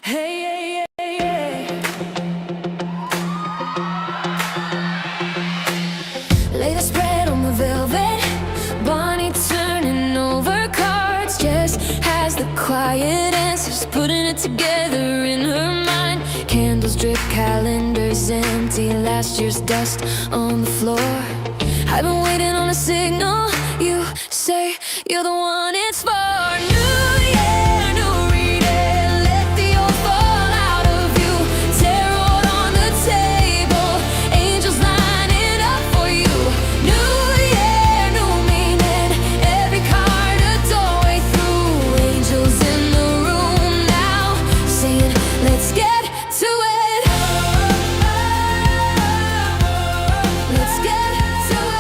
Hey, hey, hey, hey. Lay the spread on the velvet. Bonnie turning over cards. Jess has the quiet answers, putting it together in her mind. Candles drip, calendars empty, last year's dust on the floor. I've been waiting on a signal. You say you're the one it's for. New year, new reading. Let the old fall out of you. Tarot on the table. Angels lining up for you. New year, new meaning. Every card a doorway through. Angels in the room now, saying, let's get to it. Let's get to it.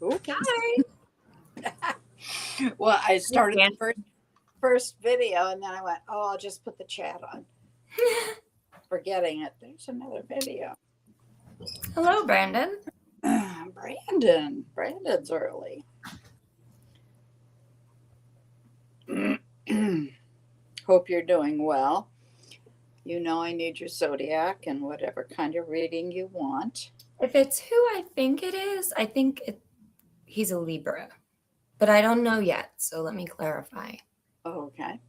Okay. Hi. Well, I started Dan. the first video and then I went, oh, I'll just put the chat on. Forgetting it. There's another video. Hello, Brandon. Brandon's early. Hope you're doing well. You know I need your zodiac and whatever kind of reading you want. If it's who I think it is, I think he's a Libra, but I don't know yet, so let me clarify. Okay.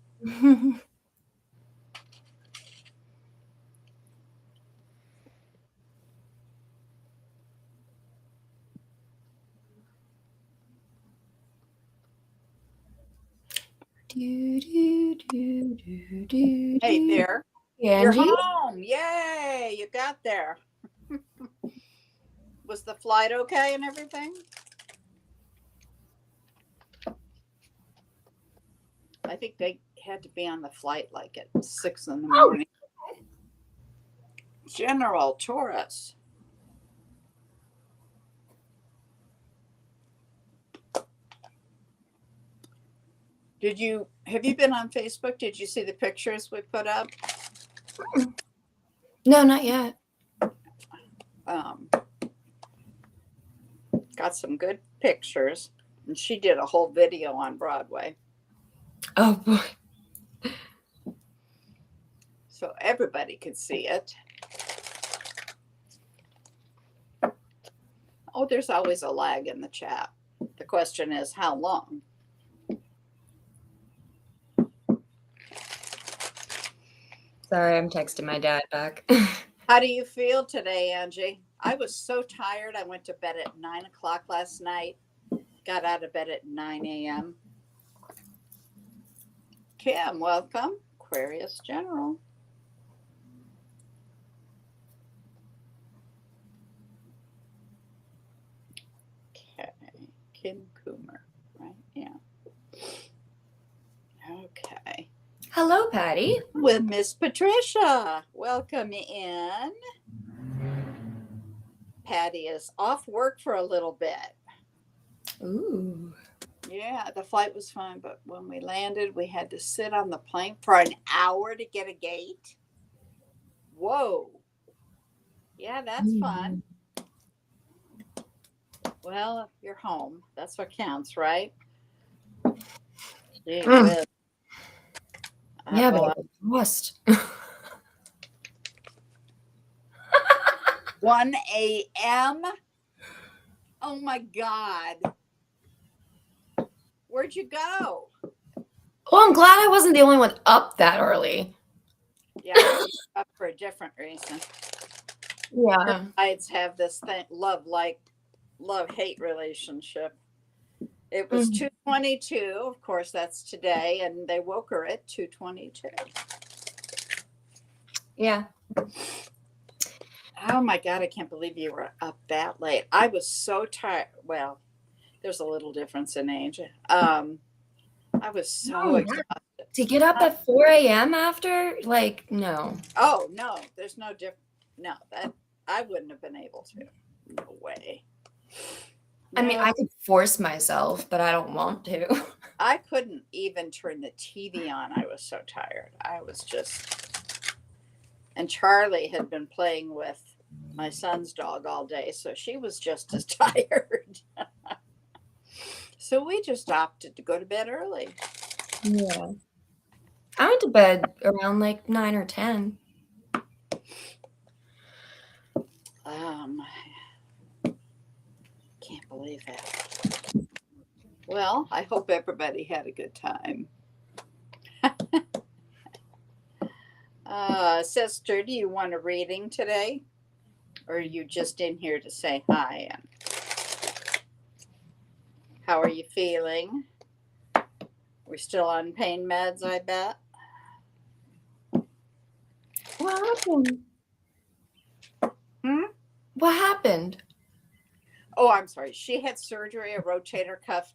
Hey there. You're Angie? home. Yay. You got there. Was the flight okay and everything? I think they had to be on the flight like at 6 in the morning. General Taurus. Have you been on Facebook? Did you see the pictures we put up? No, not yet. Got some good pictures. And she did a whole video on Broadway. Oh boy. So everybody could see it. Oh, there's always a lag in the chat. The question is, how long? Sorry, I'm texting my dad back. How do you feel today, Angie? I was so tired. I went to bed at 9 o'clock last night. Got out of bed at 9 a.m. Kim, welcome. Aquarius General. Okay. Kim Coomer, right? Yeah. Okay. Hello, Patty. With Miss Patricia. Welcome in. Patty is off work for a little bit. Ooh. Yeah, the flight was fine, but when we landed, we had to sit on the plane for an hour to get a gate. Whoa. Yeah, that's fun. Well, you're home. That's what counts, right? Gee whiz. Yeah, but I was lost. 1 a.m. Oh my God. Where'd you go? Well, I'm glad I wasn't the only one up that early. Yeah, I was up for a different reason. Yeah. Brides have this thing, love-hate relationship. It was 2:22. Of course, that's today, and they woke her at 2:22. Yeah. Oh my God, I can't believe you were up that late. I was so tired. Well, there's a little difference in age. I was so exhausted. To get up at 4 a.m. after? Like, no. Oh, no, there's no difference. No, that I wouldn't have been able to. No way. I mean, I could force myself, but I don't want to. I couldn't even turn the TV on. I was so tired. I was just. And Charlie had been playing with my son's dog all day, so she was just as tired. we just opted to go to bed early. Yeah. I went to bed around like 9 or 10. Can't believe that. Well, I hope everybody had a good time. Sister, do you want a reading today? Or are you just in here to say hi? And how are you feeling? We're still on pain meds, I bet. What happened? Hmm? What happened? Oh, I'm sorry. She had surgery, a rotator cuff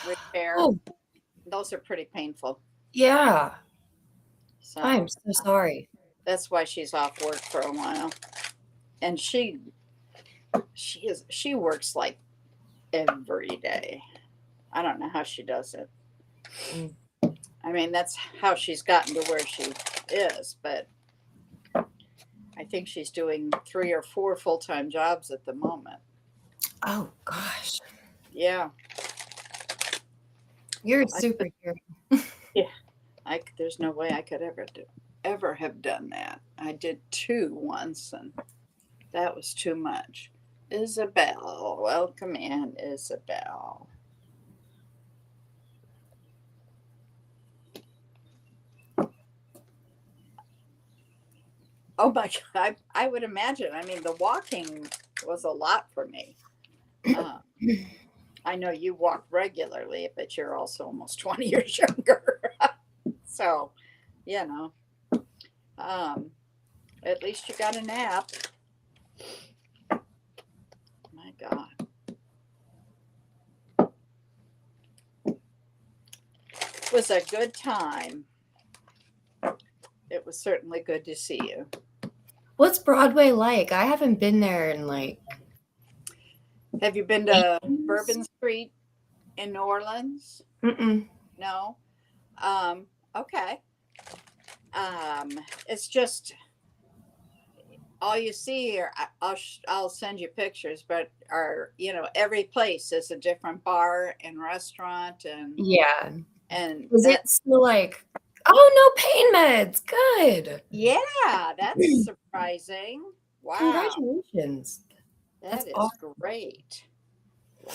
repair. Oh, Those are pretty painful. yeah. So I'm so sorry. that's why she's off work for a while. And she works like every day. I don't know how she does it. Mm. I mean, that's how she's gotten to where she is, but I think she's doing 3 or 4 full-time jobs at the moment. Oh, gosh. Yeah. You're a superhero. There's no way I could ever have done that. I did 2 once, and that was too much. Isabel, welcome in, Isabel. Oh my God, I would imagine. I mean, the walking was a lot for me. I know you walk regularly, but you're also almost 20 years younger. So, you know, at least you got a nap. My God. It was a good time. It was certainly good to see you. What's Broadway like? I haven't been there in like. Have you been to Bourbon Street in New Orleans? Mm-mm. No? Okay. It's just all you see here. I'll send you pictures, but every place is a different bar and restaurant Yeah. and Is it still like, oh, no pain meds? Good. yeah, that's surprising. Wow. Congratulations. That is awesome. great. Wow.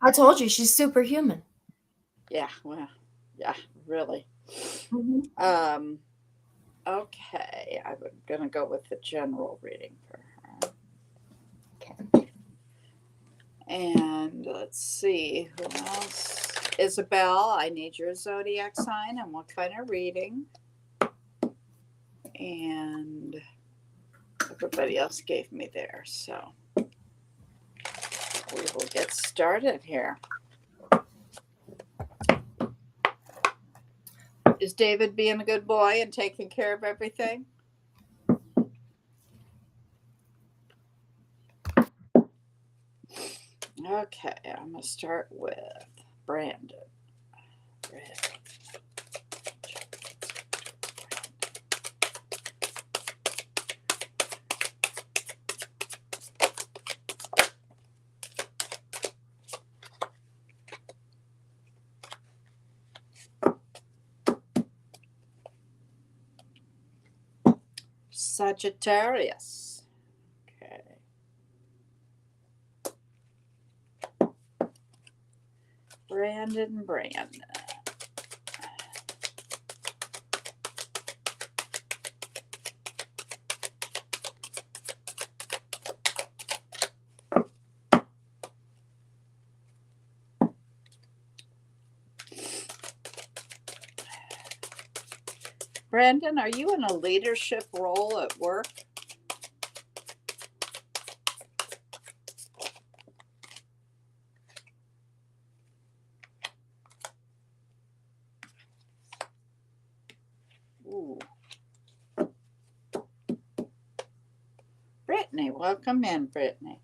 I told you she's superhuman. Yeah, well, yeah, really. Mm-hmm. Okay, I'm going to go with the general reading for her. Okay. And let's see, who else? Isabel, I need your zodiac sign and what kind of reading. And everybody else gave me theirs, so we will get started here. Is David being a good boy and taking care of everything? Okay, I'm going to start with Brandon. Sagittarius. Okay. Brandon. Brandon, are you in a leadership role at work? Ooh. Brittany, welcome in, Brittany.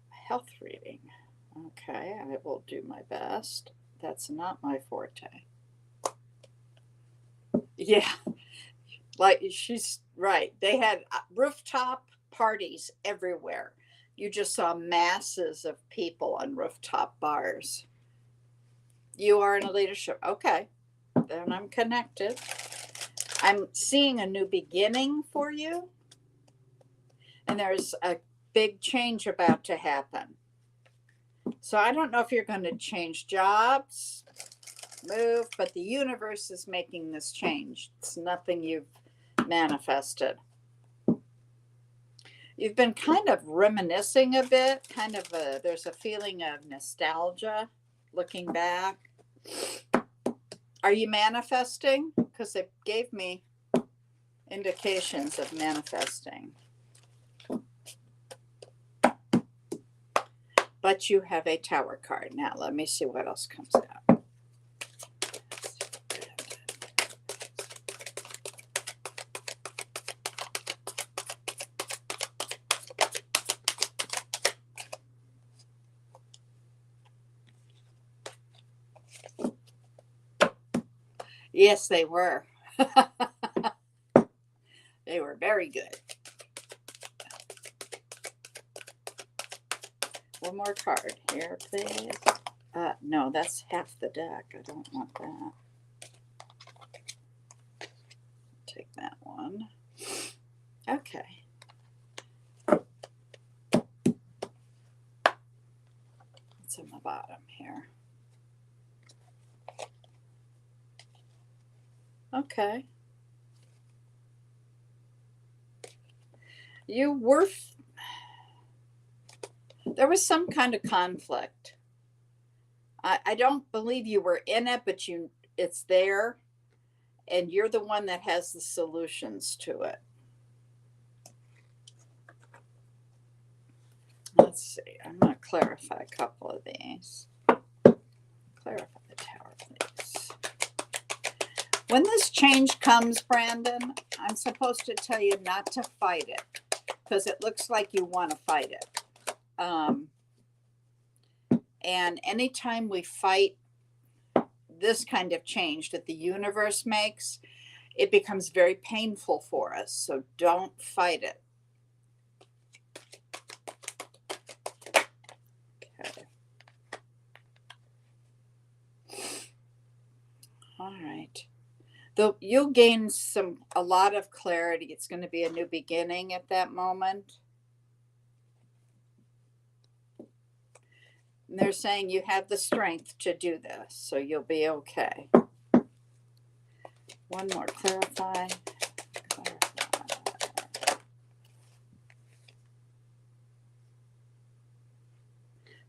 Health reading. Okay, I will do my best. That's not my forte. Yeah, like she's right. They had rooftop parties everywhere. You just saw masses of people on rooftop bars. You are in a leadership. Okay. Then I'm connected. I'm seeing a new beginning for you. And there's a big change about to happen. So I don't know if you're going to change jobs, move, but the universe is making this change. It's nothing you've manifested. You've been kind of reminiscing a bit, there's a feeling of nostalgia looking back. Are you manifesting? Because it gave me indications of manifesting. But you have a Tower card. Now, let me see what else comes out. Yes, they were. They were very good. One more card here, please. No, that's half the deck. I don't want that. Take that one. Okay. It's on the bottom here. Okay. There was some kind of conflict. I don't believe you were in it, but it's there, and you're the one that has the solutions to it. Let's see. I'm going to clarify a couple of these. Clarify the Tower, please. When this change comes, Brandon, I'm supposed to tell you not to fight it, because it looks like you want to fight it. And anytime we fight this kind of change that the universe makes, it becomes very painful for us. So don't fight it. Okay. All right. Though you'll gain a lot of clarity. It's going to be a new beginning at that moment. And they're saying you have the strength to do this, so you'll be okay. One more, clarify.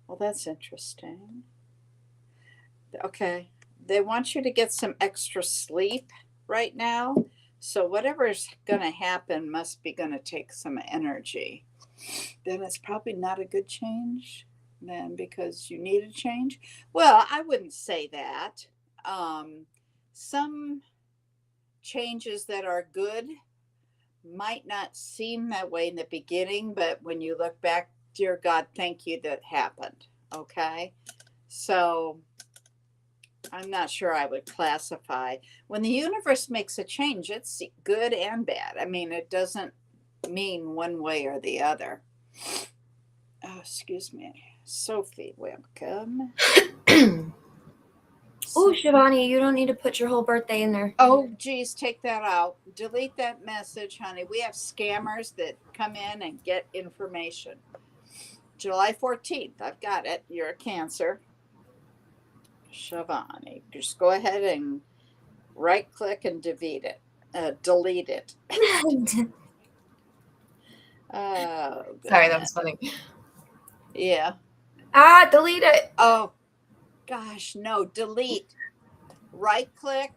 Well, that's interesting. Okay. They want you to get some extra sleep right now. So whatever's going to happen must be going to take some energy. Then it's probably not a good change then, because you need a change. Well, I wouldn't say that. Some changes that are good might not seem that way in the beginning, but when you look back, dear God, thank you that happened. Okay. So I'm not sure I would classify. When the universe makes a change, it's good and bad. I mean, it doesn't mean one way or the other. Oh, excuse me. Sophie, welcome. Oh, Shivani, you don't need to put your whole birthday in there. Oh, geez, take that out. Delete that message, honey. We have scammers that come in and get information. July 14th, I've got it. You're a Cancer. Shivani, just go ahead and right click and delete it. Oh, Sorry, that was funny. Yeah. Delete it. Oh, gosh, no, delete. Right click.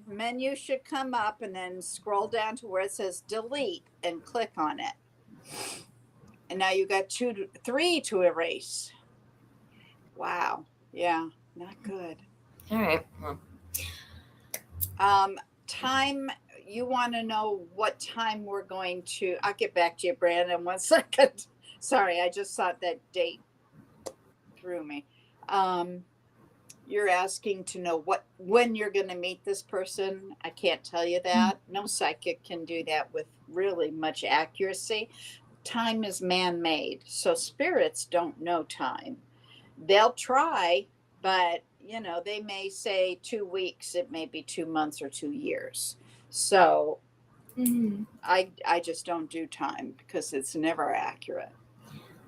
Menu should come up, and then scroll down to where it says delete and click on it. And now you got 3 to erase. Wow. Yeah, not good. All right. Time, you want to know what time we're going to, I'll get back to you, Brandon, 1 second. Sorry, I just thought that date threw me. You're asking to know when you're going to meet this person. I can't tell you that. No psychic can do that with really much accuracy. time is man-made. So spirits don't know time. They'll try, but they may say 2 weeks, it may be 2 months or 2 years. So Mhm. I just don't do time because it's never accurate.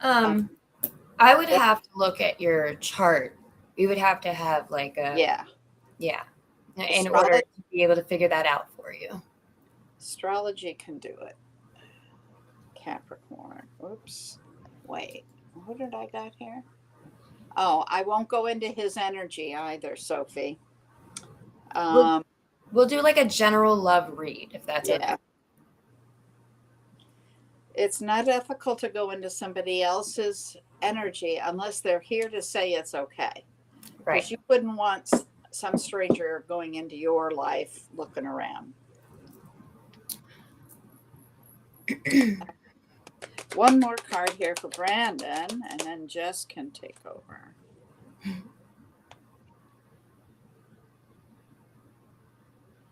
I would have to look at your chart. You would have to have like a Yeah. in order to be able to figure that out for you. Astrology can do it. Capricorn. Oops. Wait. What did I got here? Oh, I won't go into his energy either, Sophie. We'll do like a general love read if that's Yeah. okay. It's not ethical to go into somebody else's energy unless they're here to say it's okay. Right. Because you wouldn't want some stranger going into your life looking around. One more card here for Brandon, and then Jess can take over.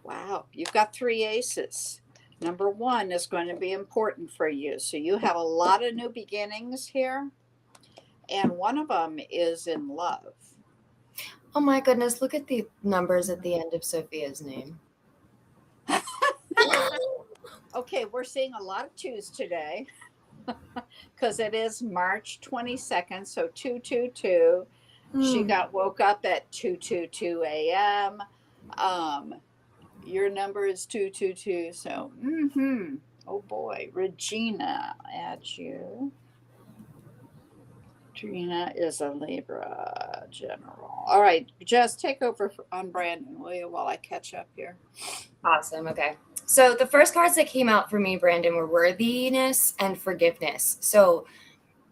Wow, you've got 3 aces. Number 1 is going to be important for you. So you have a lot of new beginnings here, and one of them is in love. Oh my goodness, look at the numbers at the end of Sophia's name. Okay, we're seeing a lot of 2s today because it is March 22nd, so 222. She got woke up at 2:22 a.m. Your number is 222, so oh boy, Regina, add you. Regina is a Libra general. All right, just take over on Brandon, will you, while I catch up here? Awesome. Okay. So the first cards that came out for me, Brandon, were worthiness and forgiveness. So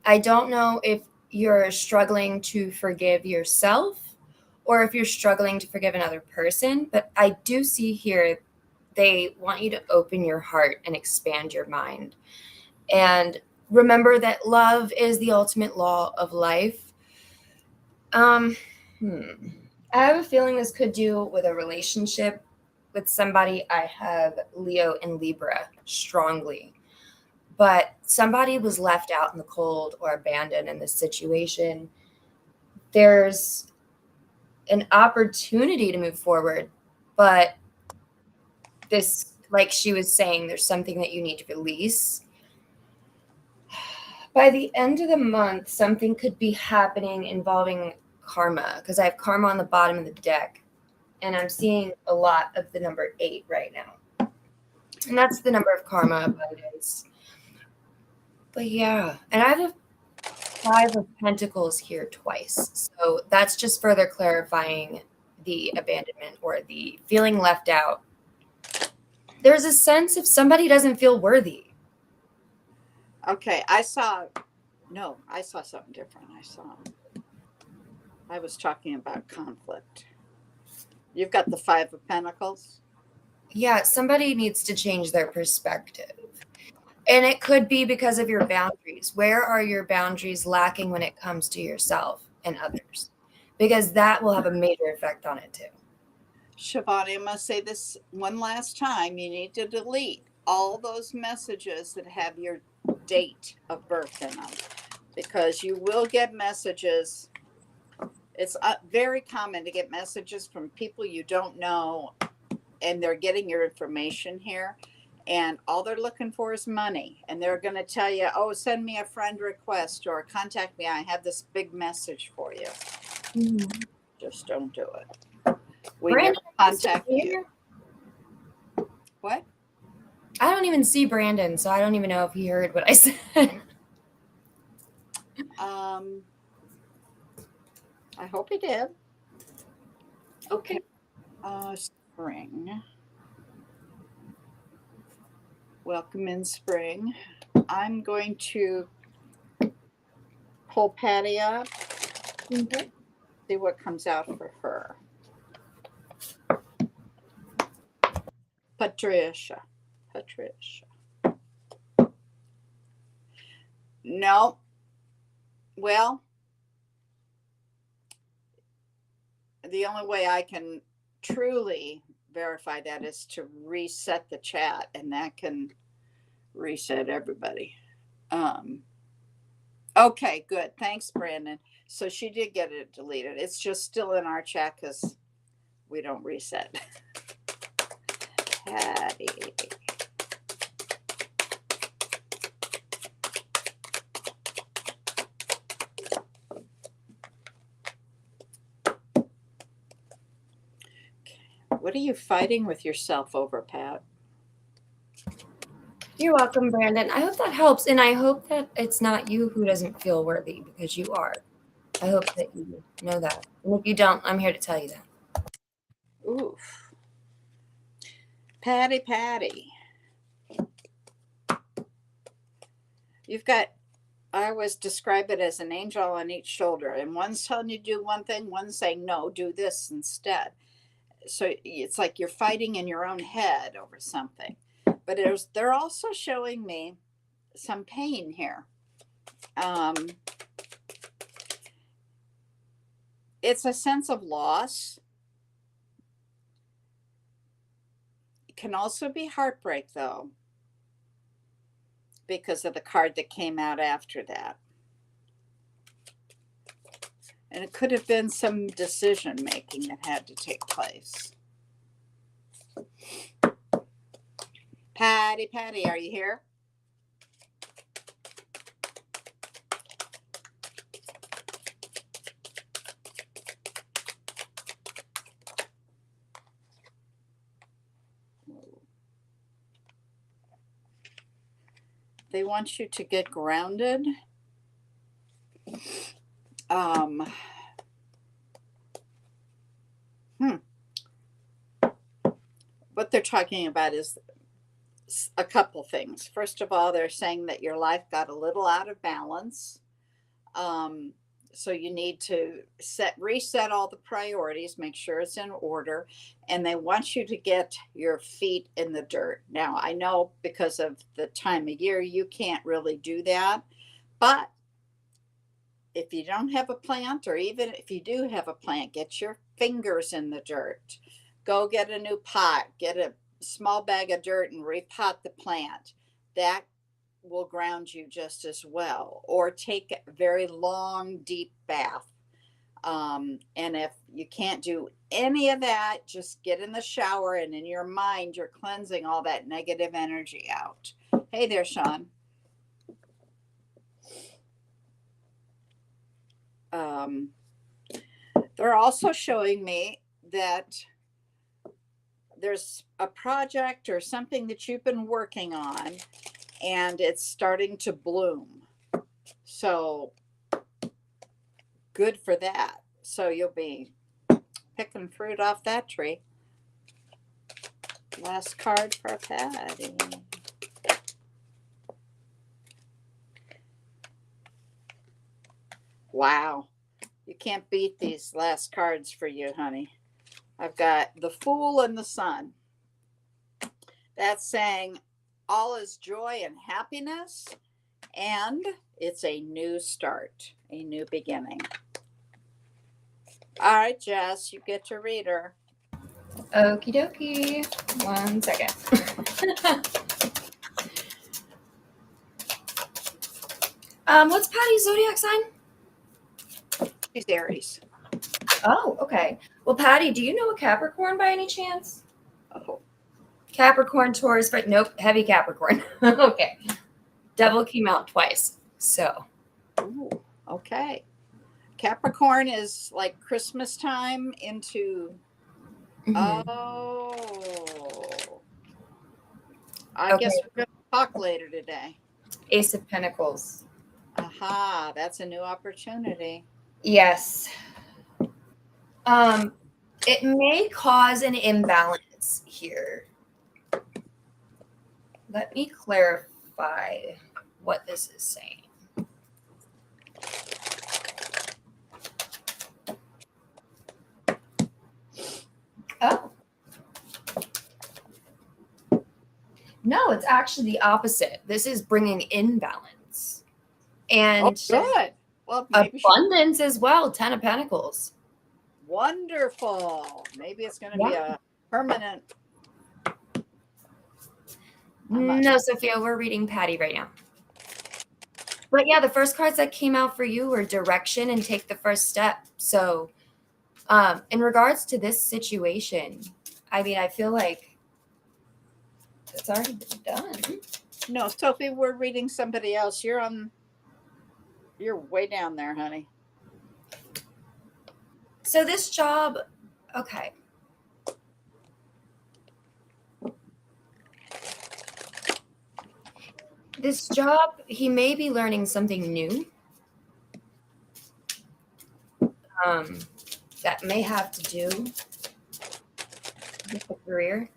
I don't know if you're struggling to forgive yourself or if you're struggling to forgive another person, but I do see here they want you to open your heart and expand your mind. And remember that love is the ultimate law of life. I have a feeling this could do with a relationship with somebody. I have Leo and Libra strongly, but somebody was left out in the cold or abandoned in this situation. There's an opportunity to move forward, but this, like she was saying, there's something that you need to release. By the end of the month, something could be happening involving karma, because I have karma on the bottom of the deck, and I'm seeing a lot of the number 8 right now. And that's the number of karma abundance. But yeah, and I have a 5 of Pentacles here twice. So that's just further clarifying the abandonment or the feeling left out. There's a sense if somebody doesn't feel worthy. Okay, I saw something different. I was talking about conflict. You've got the 5 of Pentacles. Yeah, somebody needs to change their perspective. And it could be because of your boundaries. Where are your boundaries lacking when it comes to yourself and others? Because that will have a major effect on it too. Shivani, I must say this one last time. You need to delete all those messages that have your date of birth in them, because you will get messages. It's very common to get messages from people you don't know, and they're getting your information here, and all they're looking for is money, and they're going to tell you, oh, send me a friend request or contact me, I have this big message for you. Just don't do it. We never contact you. What? I don't even see Brandon, so I don't even know if he heard what I said. I hope he did. Okay. Spring. Welcome in spring. I'm going to pull Patty up. Okay. See what comes out for her. Patricia. No. Well, the only way I can truly verify that is to reset the chat, and that can reset everybody. Okay, good. Thanks, Brandon. So she did get it deleted. It's just still in our chat because we don't reset. Patty. What are you fighting with yourself over, Pat? You're welcome, Brandon. I hope that helps. And I hope that it's not you who doesn't feel worthy, because you are. I hope that you know that. And if you don't, I'm here to tell you that. Oof. Patty. You've got, I always describe it as an angel on each shoulder, and one's telling you to do one thing, one's saying, no, do this instead. So it's like you're fighting in your own head over something. But they're also showing me some pain here. It's a sense of loss. It can also be heartbreak, though, because of the card that came out after that. And it could have been some decision making that had to take place. Patty, are you here? They want you to get grounded. What they're talking about is a couple things. First of all, they're saying that your life got a little out of balance. So you need to reset all the priorities, make sure it's in order, and they want you to get your feet in the dirt. Now, I know because of the time of year, you can't really do that, but if you don't have a plant, or even if you do have a plant, get your fingers in the dirt. Go get a new pot, get a small bag of dirt and repot the plant. That will ground you just as well. Or take a very long, deep bath. And if you can't do any of that, just get in the shower, and in your mind, you're cleansing all that negative energy out. Hey there, Sean. They're also showing me that there's a project or something that you've been working on, and it's starting to bloom. So good for that. So you'll be picking fruit off that tree. Last card for Patty. Wow. You can't beat these last cards for you, honey. I've got the Fool and the Sun. That's saying all is joy and happiness, and it's a new start, a new beginning. All right, Jess, you get to read her. Okie dokie. 1 second. What's Patty's zodiac sign? She's Aries. Oh, okay. Well, Patty, do you know a Capricorn by any chance? Oh. Capricorn, Taurus, but nope, heavy Capricorn. Okay. Devil came out twice. So. Ooh, okay. Capricorn is like Christmas time into. Mm-hmm. Oh. I guess we're going to talk later today. Ace of Pentacles. Aha, that's a new opportunity. Yes. It may cause an imbalance here. Let me clarify what this is saying. Oh. No, it's actually the opposite. This is bringing imbalance. And good. Well, abundance as well. 10 of Pentacles. Wonderful. Maybe it's going to be a permanent. No, Sophia, we're reading Patty right now. But yeah, the first cards that came out for you were direction and take the first step. So, in regards to this situation, I mean, I feel like it's already been done. No, Sophie, we're reading somebody else. You're way down there, honey. So this job, okay. This job, he may be learning something new. That may have to do with the career.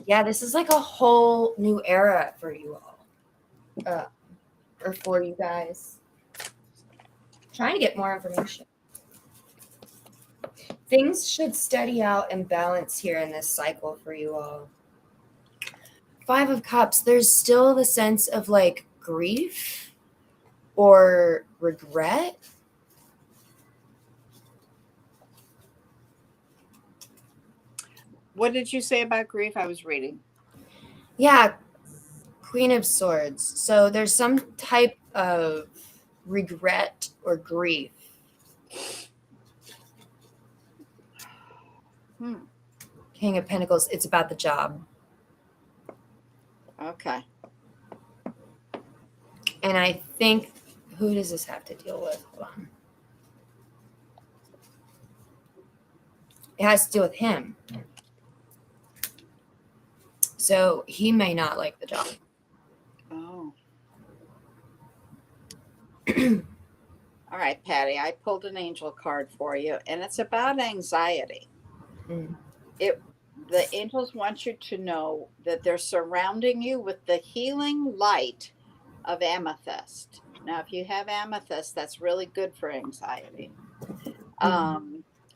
Yeah, this is like a whole new era for you all. Or for you guys. Trying to get more information. Things should steady out and balance here in this cycle for you all. 5 of Cups, there's still the sense of like grief or regret. What did you say about grief? I was reading. Yeah, Queen of Swords. So there's some type of regret or grief. King of Pentacles, it's about the job. Okay. And I think, who does this have to deal with? Hold on. It has to do with him. So he may not like the job. Oh. All right, Patty, I pulled an angel card for you, and it's about anxiety. The angels want you to know that they're surrounding you with the healing light of amethyst. Now, if you have amethyst, that's really good for anxiety.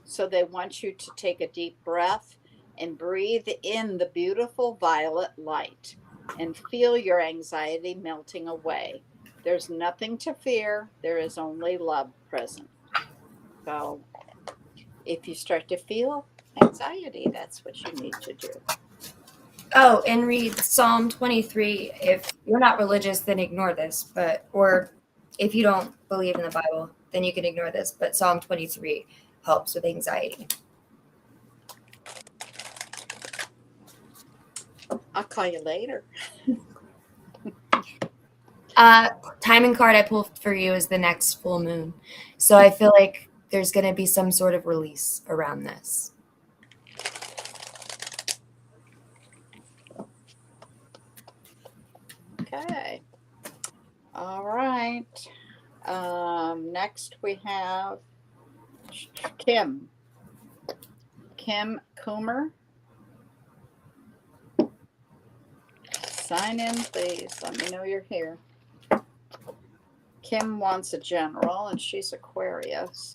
So they want you to take a deep breath and breathe in the beautiful violet light and feel your anxiety melting away. There's nothing to fear. There is only love present. So if you start to feel anxiety, that's what you need to do. Oh, and read Psalm 23. If you're not religious, then ignore this. Or if you don't believe in the Bible, then you can ignore this. But Psalm 23 helps with anxiety. I'll call you later. Timing card I pulled for you is the next full moon. So I feel like there's going to be some sort of release around this. Okay. All right. Next we have Kim. Kim Coomer. Sign in, please. Let me know you're here. Kim wants a general, and she's Aquarius.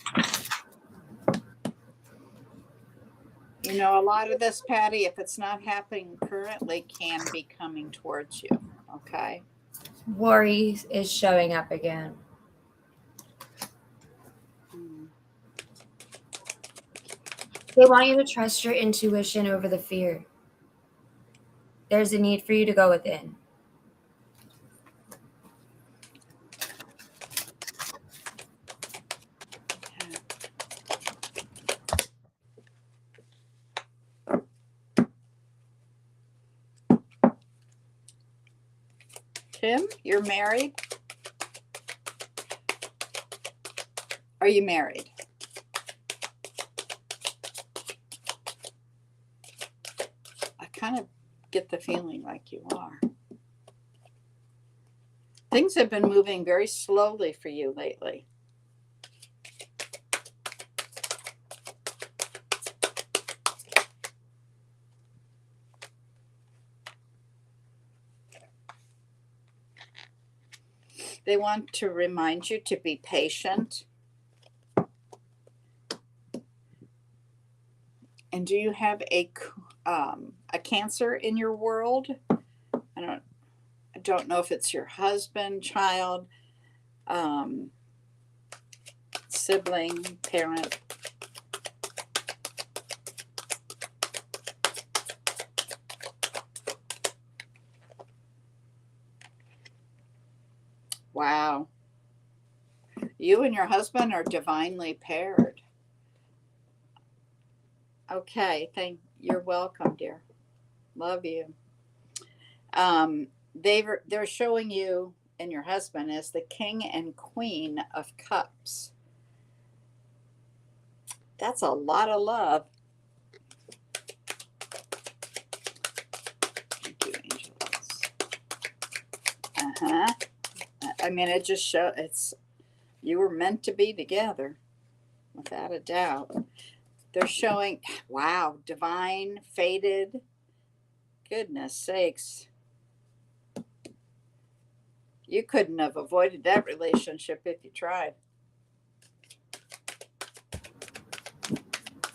You know, a lot of this, Patty, if it's not happening currently, can be coming towards you. Okay. Worry is showing up again. They want you to trust your intuition over the fear. There's a need for you to go within. Kim, you're married? Are you married? I kind of get the feeling like you are. Things have been moving very slowly for you lately. They want to remind you to be patient. And do you have a Cancer in your world? I don't know if it's your husband, child, sibling, parent. Wow. You and your husband are divinely paired. Okay, you're welcome, dear. Love you. They're showing you and your husband as the king and queen of cups. That's a lot of love. Thank you, angels. Uh-huh. I mean, it just shows you were meant to be together, without a doubt. They're showing, wow, divine, fated. Goodness sakes. You couldn't have avoided that relationship if you tried.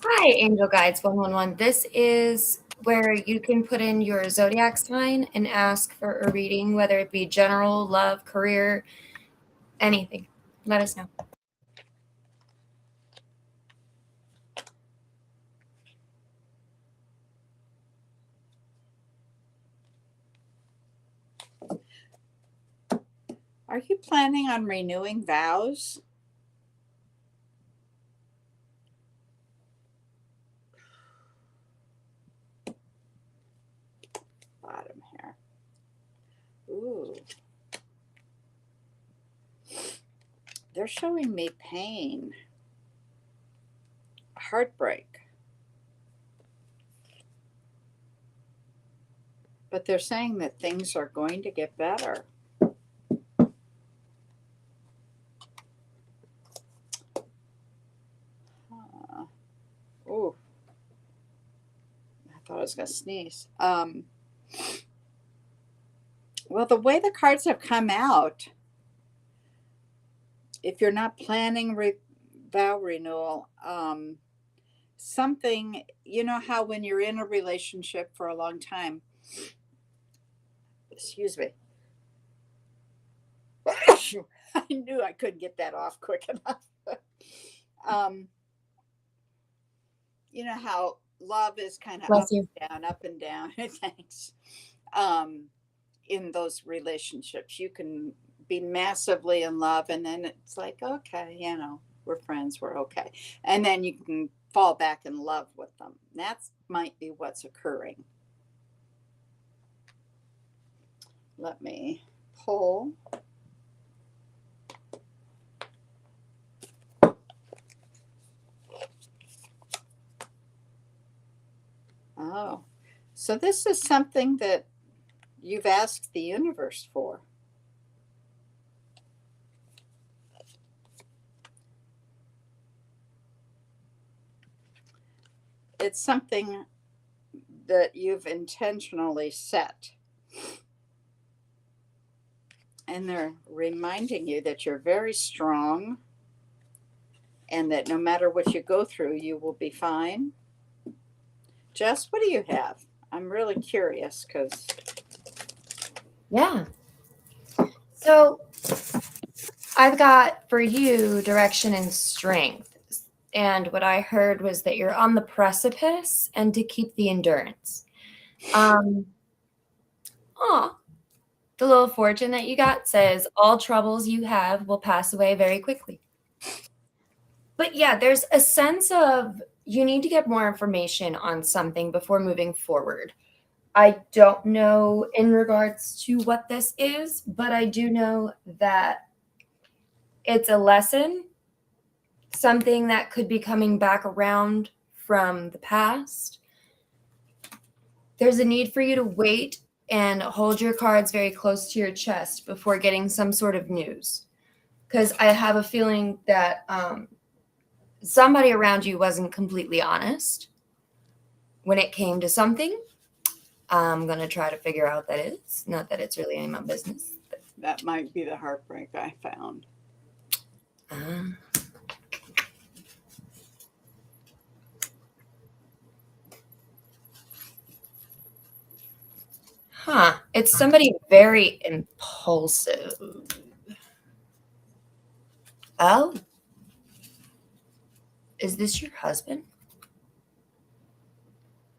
Hi, Angel Guides 111. This is where you can put in your zodiac sign and ask for a reading, whether it be general, love, career, anything. Let us know. Are you planning on renewing vows? Bottom here. Ooh. They're showing me pain, heartbreak. But they're saying that things are going to get better. Ooh. I thought I was going to sneeze. Well, the way the cards have come out, if you're not planning vow renewal, something, you know how when you're in a relationship for a long time, excuse me, I knew I couldn't get that off quick enough. You know how love is kind of up and down. Thanks. In those relationships, you can be massively in love, and then it's like, okay, we're friends, we're okay. And then you can fall back in love with them. That might be what's occurring. Let me pull. Oh, so this is something that you've asked the universe for. It's something that you've intentionally set. And they're reminding you that you're very strong and that no matter what you go through, you will be fine. Jess, what do you have? I'm really curious because. Yeah. So I've got for you direction and strength. And what I heard was that you're on the precipice and to keep the endurance. The little fortune that you got says all troubles you have will pass away very quickly. But yeah, there's a sense of you need to get more information on something before moving forward. I don't know in regards to what this is, but I do know that it's a lesson, something that could be coming back around from the past. There's a need for you to wait and hold your cards very close to your chest before getting some sort of news. Because I have a feeling that somebody around you wasn't completely honest when it came to something. I'm going to try to figure out that is. Not that it's really any of my business. That might be the heartbreak I found. It's somebody very impulsive. Oh. Is this your husband?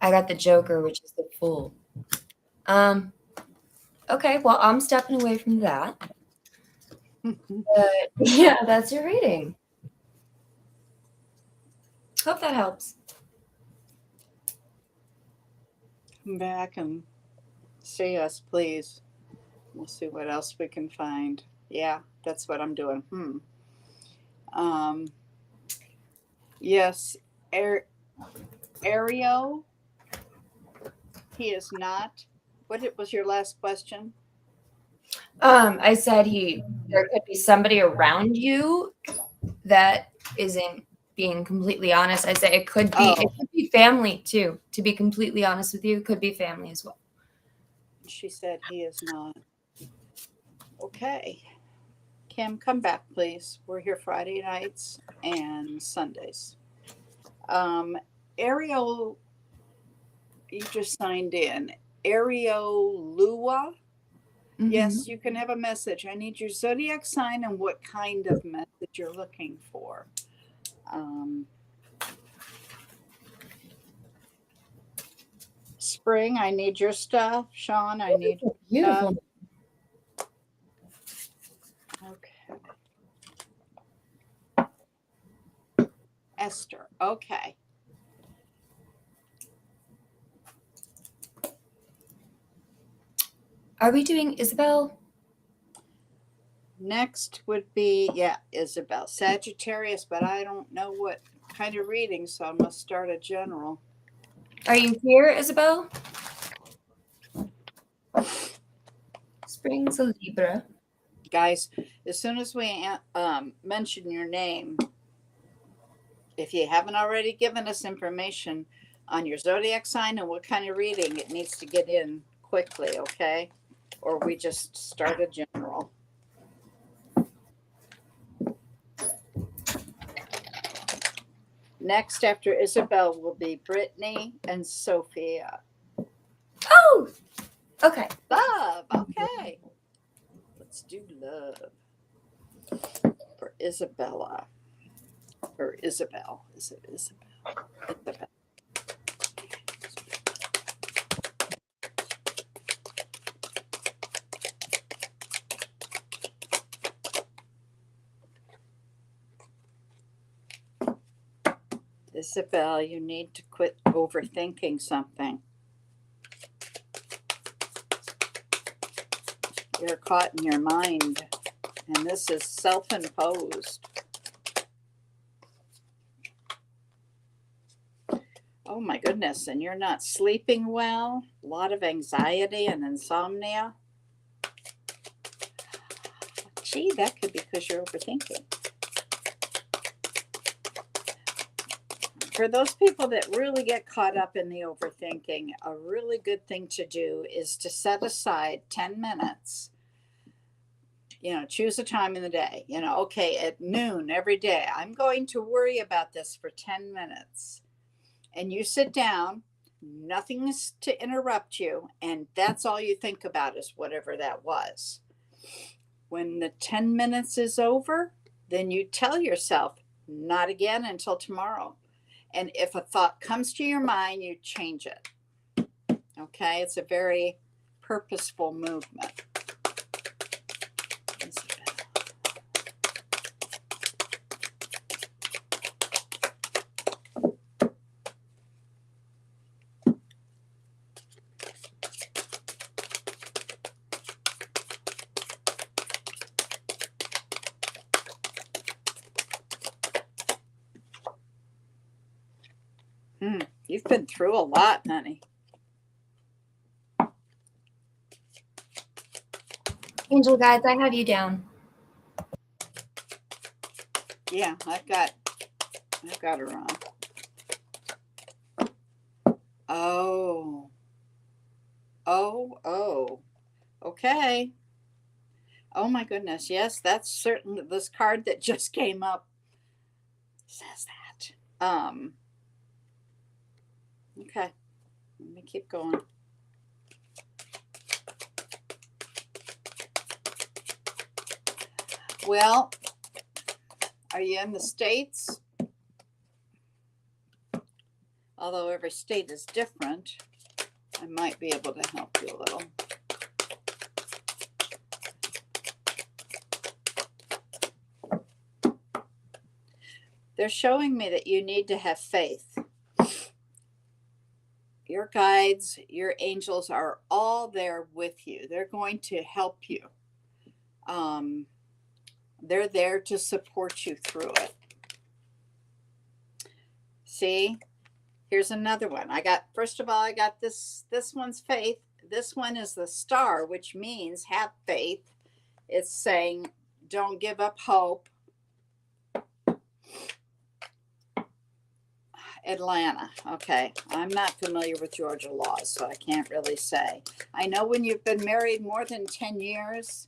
I got the Joker, which is the Fool. Okay, well, I'm stepping away from that. But yeah, that's your reading. Hope that helps. Come back and see us, please. We'll see what else we can find. Yeah, that's what I'm doing. Yes, Ario, he is not. What was your last question? I said there could be somebody around you that isn't being completely honest. I say it could be family too. To be completely honest with you, it could be family as well. She said he is not. Okay. Kim, come back, please. We're here Friday nights and Sundays. Ariel, you just signed in. Ariel Lua. Mhm. Yes, you can have a message. I need your zodiac sign and what kind of message you're looking for. Spring, I need your stuff. Sean, I need your Beautiful. stuff. Okay. Esther, okay. Are we doing Isabel? Next would be, Isabel. Sagittarius, but I don't know what kind of reading, so I must start a general. Are you here, Isabel? Spring's a Libra. Guys, as soon as we mention your name, if you haven't already given us information on your zodiac sign and what kind of reading, it needs to get in quickly, okay? Or we just start a general. Next after Isabel will be Brittany and Sophia. Oh, okay. Love, okay. Let's do love for Isabella. Or Isabel. Is it Isabel? Isabel. Isabel, you need to quit overthinking something. You're caught in your mind, and this is self-imposed. Oh my goodness, and you're not sleeping well, a lot of anxiety and insomnia. Gee, that could be because you're overthinking. For those people that really get caught up in the overthinking, a really good thing to do is to set aside 10 minutes. Choose a time in the day. Okay, at noon every day, I'm going to worry about this for 10 minutes. And you sit down, nothing is to interrupt you, and that's all you think about is whatever that was. When the 10 minutes is over, then you tell yourself, not again until tomorrow. And if a thought comes to your mind, you change it. Okay, it's a very purposeful movement. You've been through a lot, honey. Angel guides, I have you down. Yeah, I've got her on. Oh. Okay. Oh my goodness. Yes, that's certainly this card that just came up says that. Okay. Let me keep going. Well, are you in the States? Although every state is different, I might be able to help you a little. They're showing me that you need to have faith. Your guides, your angels are all there with you. They're going to help you. They're there to support you through it. See, here's another one. First of all, I got this one's faith. This one is the star, which means have faith. It's saying, don't give up hope. Atlanta. Okay. I'm not familiar with Georgia laws, so I can't really say. I know when you've been married more than 10 years,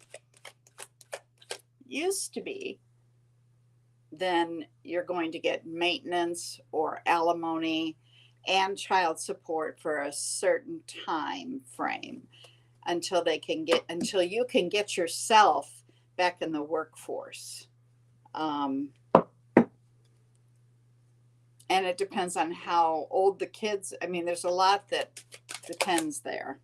used to be, then you're going to get maintenance or alimony and child support for a certain time frame until you can get yourself back in the workforce. And it depends on how old the kids, I mean, there's a lot that depends there.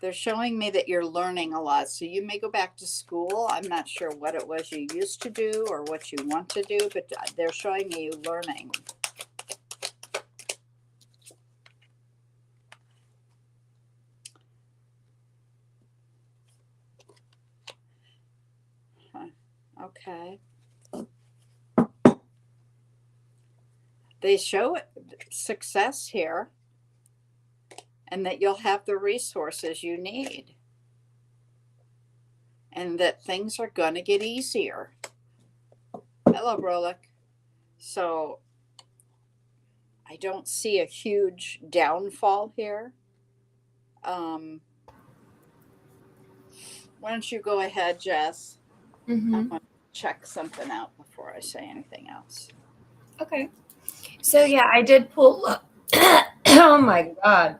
They're showing me that you're learning a lot. So you may go back to school. I'm not sure what it was you used to do or what you want to do, but they're showing me you learning. Okay. They show success here and that you'll have the resources you need and that things are going to get easier. Hello, Brolic. So I don't see a huge downfall here. Why don't you go ahead, Jess? Mm-hmm. I want to check something out before I say anything else. Okay. So yeah, I did pull up. Oh my God.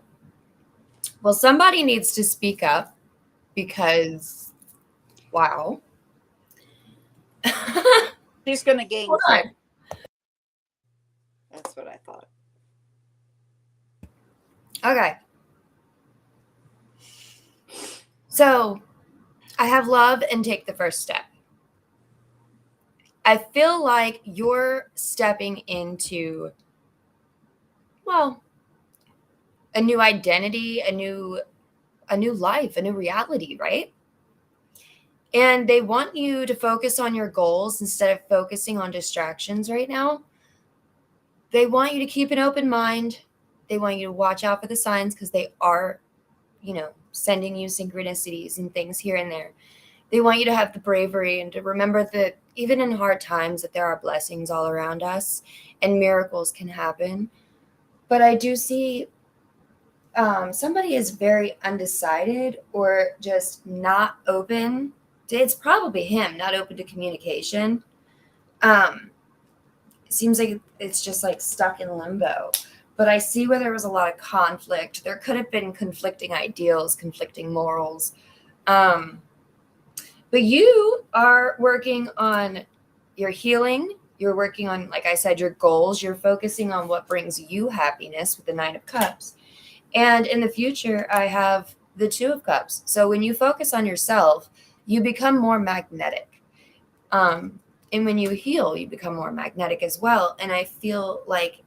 Well, somebody needs to speak up because, wow. She's going to gain Hold credit. on. That's what I thought. Okay. So I have love and take the first step. I feel like you're stepping into, well, a new identity, a new life, a new reality, right? And they want you to focus on your goals instead of focusing on distractions right now. They want you to keep an open mind. They want you to watch out for the signs because they are, sending you synchronicities and things here and there. They want you to have the bravery and to remember that even in hard times that there are blessings all around us and miracles can happen. But I do see somebody is very undecided or just not open. It's probably him, not open to communication. It seems like it's just like stuck in limbo. But I see where there was a lot of conflict. There could have been conflicting ideals, conflicting morals. But you are working on your healing. You're working on, like I said, your goals. You're focusing on what brings you happiness with the 9 of Cups. And in the future, I have the 2 of Cups. So when you focus on yourself, you become more magnetic. And when you heal, you become more magnetic as well. And I feel like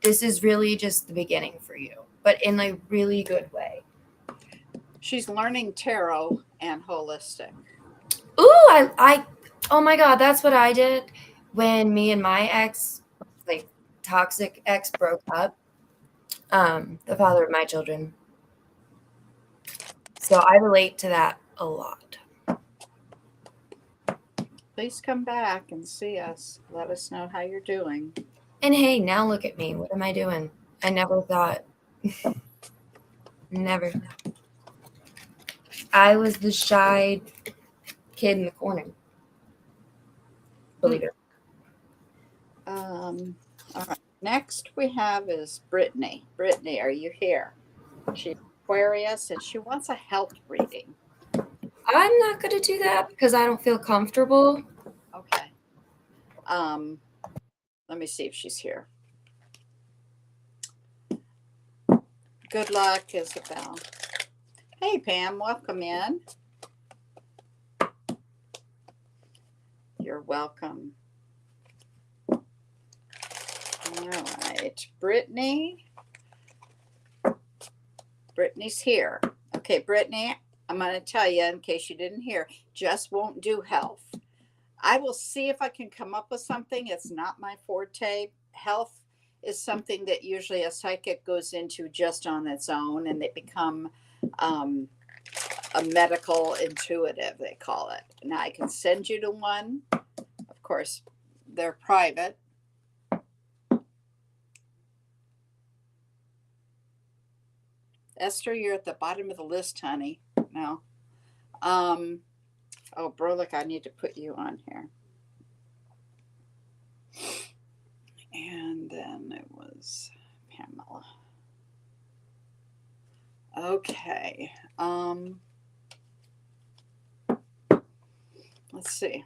this is really just the beginning for you, but in a really good way. She's learning tarot and holistic. Ooh, oh my God, that's what I did when me and my ex, like toxic ex, broke up. The father of my children. So I relate to that a lot. Please come back and see us. Let us know how you're doing. And hey, now look at me. What am I doing? I never thought. Never. I was the shy kid in the corner. Believe it. All right. Next we have is Brittany. Brittany, are you here? She's Aquarius and she wants a health reading. I'm not going to do that because I don't feel comfortable. Okay. Let me see if she's here. Good luck, Isabel. Hey, Pam, welcome in. You're welcome. All right, Brittany. Brittany's here. Okay, Brittany, I'm going to tell you in case you didn't hear, just won't do health. I will see if I can come up with something. It's not my forte. Health is something that usually a psychic goes into just on its own, and they become a medical intuitive, they call it. Now, I can send you to one. Of course, they're private. Esther, you're at the bottom of the list, honey. No. Oh, Brolick, I need to put you on here. And then it was Pamela. Okay. Let's see.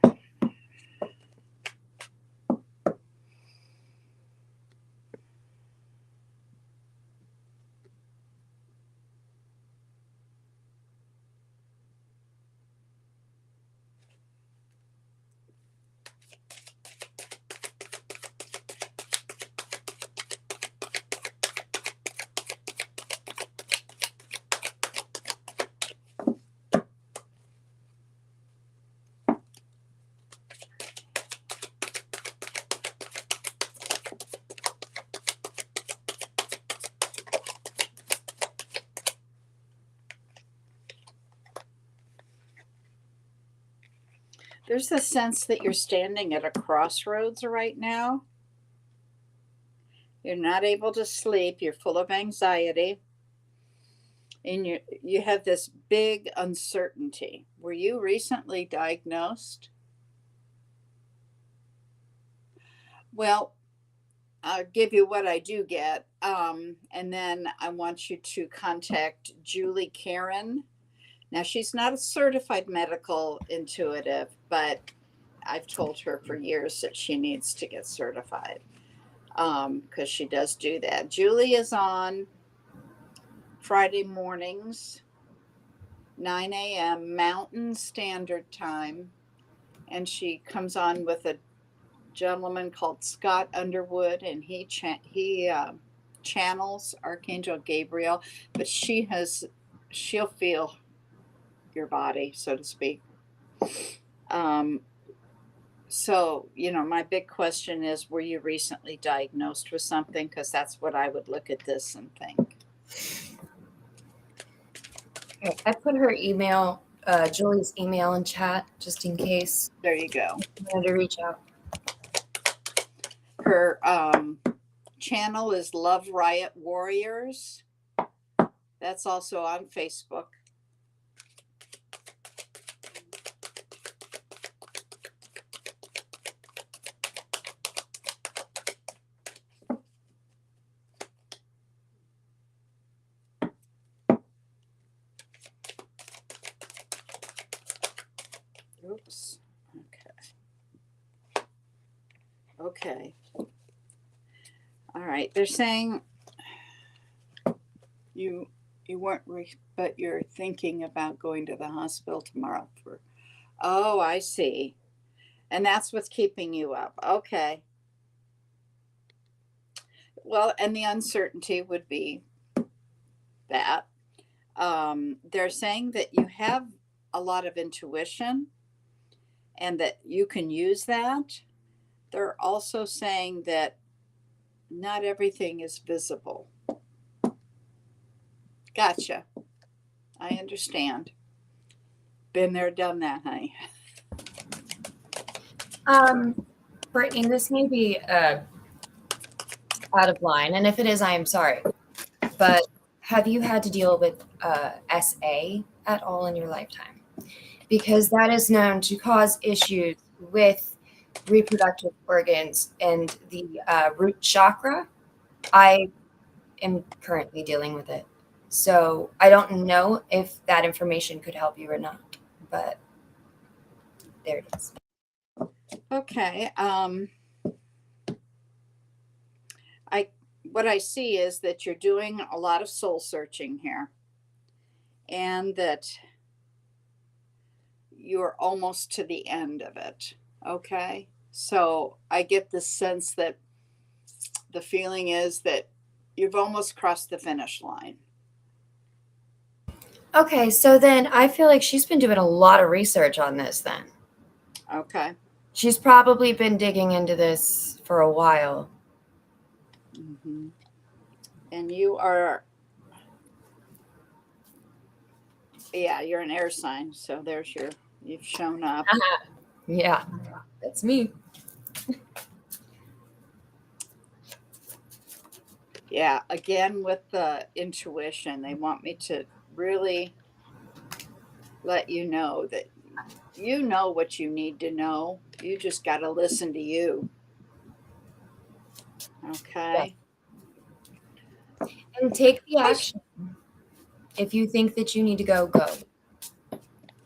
There's the sense that you're standing at a crossroads right now. You're not able to sleep. You're full of anxiety. And you have this big uncertainty. Were you recently diagnosed? Well, I'll give you what I do get. And then I want you to contact Julie Karen. Now, she's not a certified medical intuitive, but I've told her for years that she needs to get certified because she does do that. Julie is on Friday mornings, 9 a.m. Mountain Standard Time, and she comes on with a gentleman called Scott Underwood, and he channels Archangel Gabriel, but she'll feel your body, so to speak. So, my big question is, were you recently diagnosed with something? Because that's what I would look at this and think. Okay, I put her email, Julie's email in chat, just in case. There you go. I wanted to reach out. Her channel is Love Riot Warriors. That's also on Facebook. Oops. Okay. All right. They're saying you weren't, but you're thinking about going to the hospital tomorrow for. Oh, I see. And that's what's keeping you up. Okay. Well, and the uncertainty would be that. They're saying that you have a lot of intuition and that you can use that. They're also saying that not everything is visible. Gotcha. I understand. Been there, done that, honey. Brittany, this may be out of line, and if it is, I am sorry. But have you had to deal with SA at all in your lifetime? Because that is known to cause issues with reproductive organs and the root chakra. I am currently dealing with it. So I don't know if that information could help you or not, but there it is. Okay. What I see is that you're doing a lot of soul searching here, and that you're almost to the end of it. Okay. So I get the sense that the feeling is that you've almost crossed the finish line. Okay, so then I feel like she's been doing a lot of research on this then. Okay. She's probably been digging into this for a while. Hmm. And you are, yeah, you're an air sign. So there's you've shown up. Yeah, that's me. Yeah. Again, with the intuition, they want me to really let you know that you know what you need to know. You just got to listen to you. Okay. And take the I action. If you think that you need to go, go.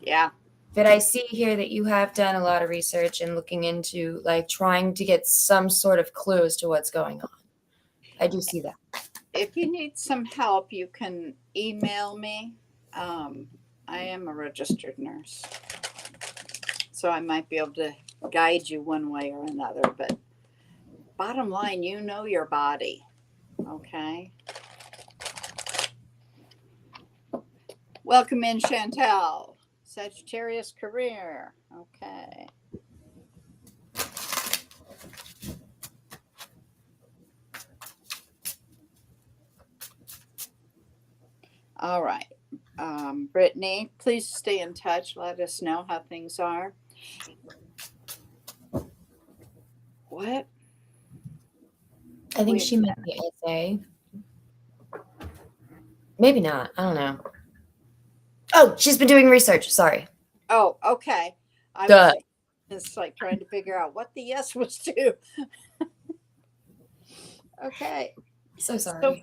Yeah. But I see here that you have done a lot of research and looking into like trying to get some sort of clue as to what's going on. I do see that. If you need some help, you can email me. I am a registered nurse, so I might be able to guide you one way or another. But bottom line, you know your body. Okay. Welcome in, Chantel. Sagittarius career. Okay. All right. Brittany, please stay in touch. Let us know how things are. What? I think Wait she a meant the essay. Maybe not. I don't know. Oh, she's been doing research. Sorry. Oh, okay. I Duh. was just like trying to figure out what the yes was to. Okay. So sorry.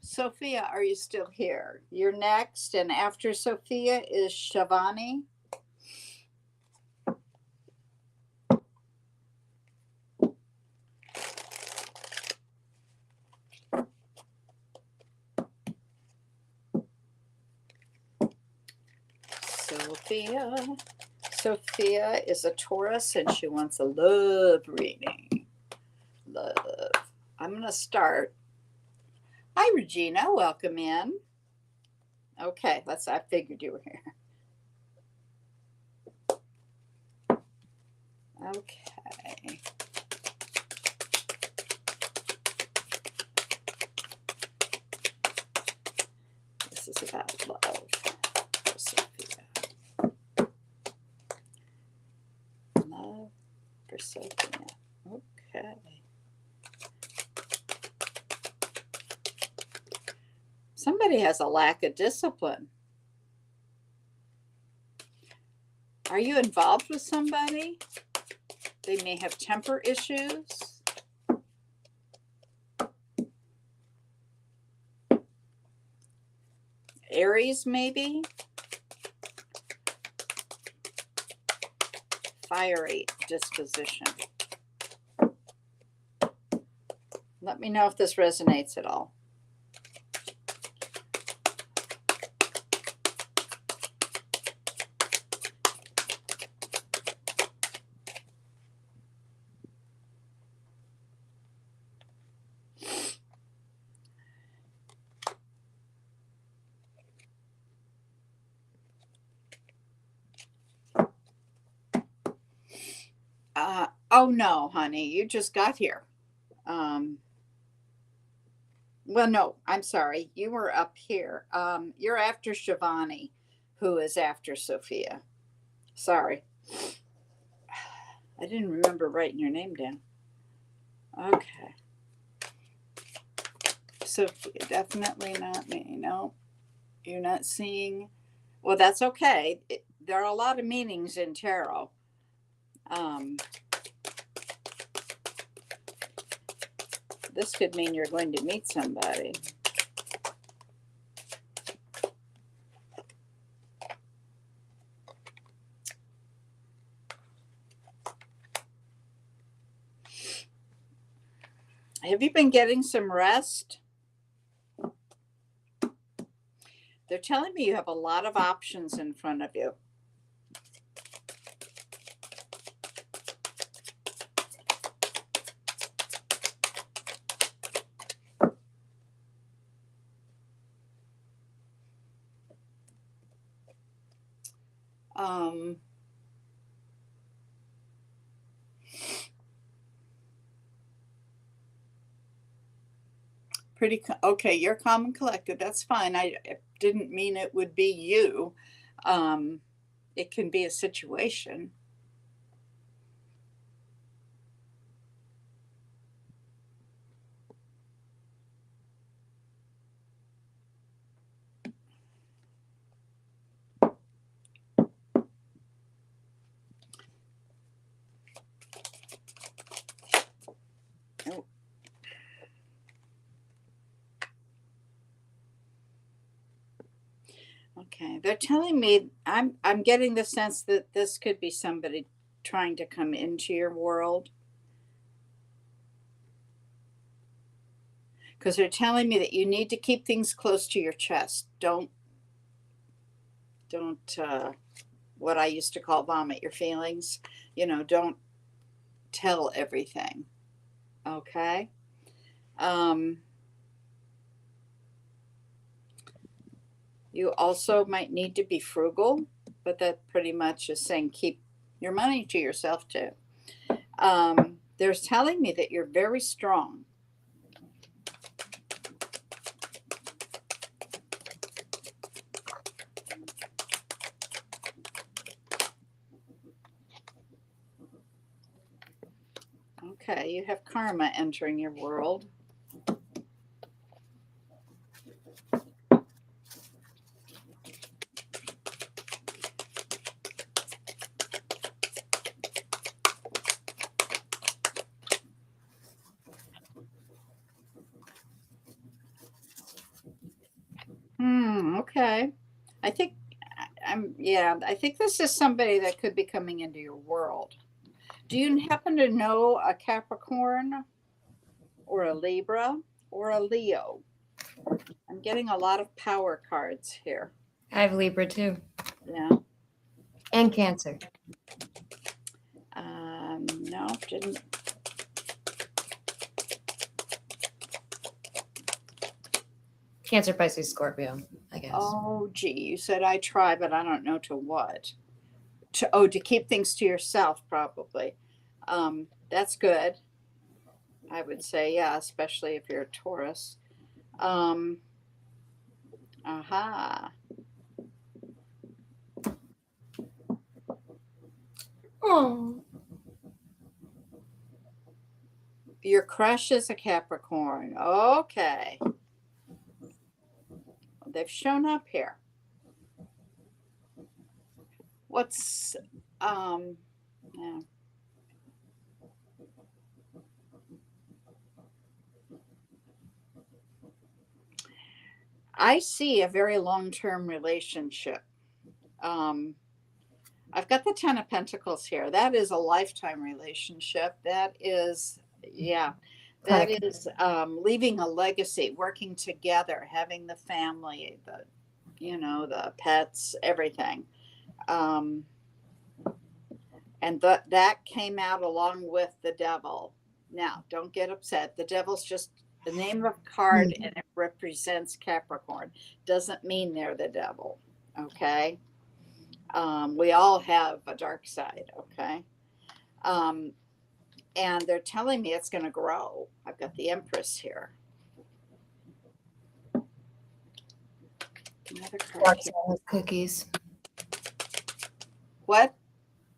Sophia, are you still here? You're next, and after Sophia is Shivani. Sophia is a Taurus, and she wants a love reading. Love. I'm going to start. Hi, Regina. Welcome in. Okay, I figured you were here. Okay. This is about love for Sophia. Love for Sophia. Okay. Somebody has a lack of discipline. Are you involved with somebody? They may have temper issues. Aries, maybe. Fiery disposition. Let me know if this resonates at all. Oh no, honey, you just got here. Well, no, I'm sorry. You were up here. You're after Shivani, who is after Sophia. Sorry. I didn't remember writing your name down. Okay. Sophia, definitely not me. No, you're not seeing. Well, that's okay. There are a lot of meanings in tarot. This could mean you're going to meet somebody. Have you been getting some rest? They're telling me you have a lot of options in front of you. Um, okay. You're calm and collected. That's fine. I didn't mean it would be you. Um, it can be a situation. Oh, okay. They're telling me I'm getting the sense that this could be somebody trying to come into your world, because they're telling me that you need to keep things close to your chest. Don't what I used to call vomit your feelings. Don't tell everything. Okay. Um, you also might need to be frugal, but that pretty much is saying keep your money to yourself too. They're telling me that you're very strong. Okay, you have karma entering your world. Okay. I think I think this is somebody that could be coming into your world. Do you happen to know a Capricorn or a Libra or a Leo? I'm getting a lot of power cards here. I have Libra too. Yeah. And Cancer. No, didn't. Cancer, Pisces, Scorpio, I guess. Oh, gee, you said I try, but I don't know to what. To keep things to yourself, probably. That's good. I would say, yeah, especially if you're a Taurus. Aha. Oh. Your crush is a Capricorn. Okay. They've shown up here. What's yeah. I see a very long-term relationship. I've got the Ten of Pentacles here. That is a lifetime relationship. That is, yeah, that Correct. is leaving a legacy, working together, having the family, the pets, everything. And that came out along with the devil. Now, don't get upset. The devil's just the name of a card and it represents Capricorn. Doesn't mean they're the devil. Okay. We all have a dark side. Okay. And they're telling me it's going to grow. I've got the Empress here. Another card Dark here. side has cookies. What?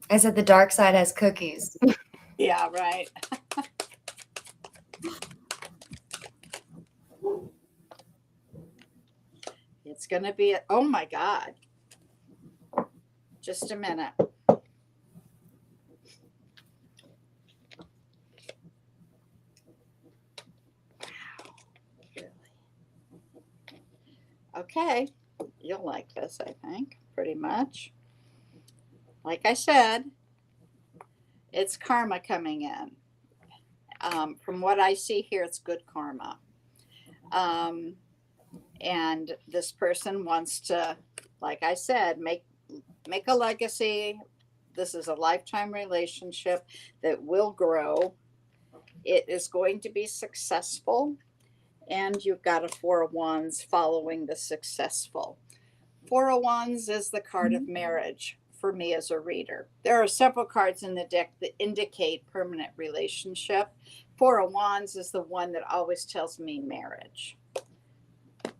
I said the dark side has cookies. Yeah, right. It's going to be, oh my God. Just a minute. Wow, really? Okay, you'll like this, I think, pretty much. Like I said, it's karma coming in. From what I see here, it's good karma. And this person wants to, like I said, make a legacy. This is a lifetime relationship that will grow. It is going to be successful. And you've got a Four of Wands following the successful. Four of Wands is the card of marriage. for me as a reader. There are several cards in the deck that indicate permanent relationship. Four of Wands is the one that always tells me marriage.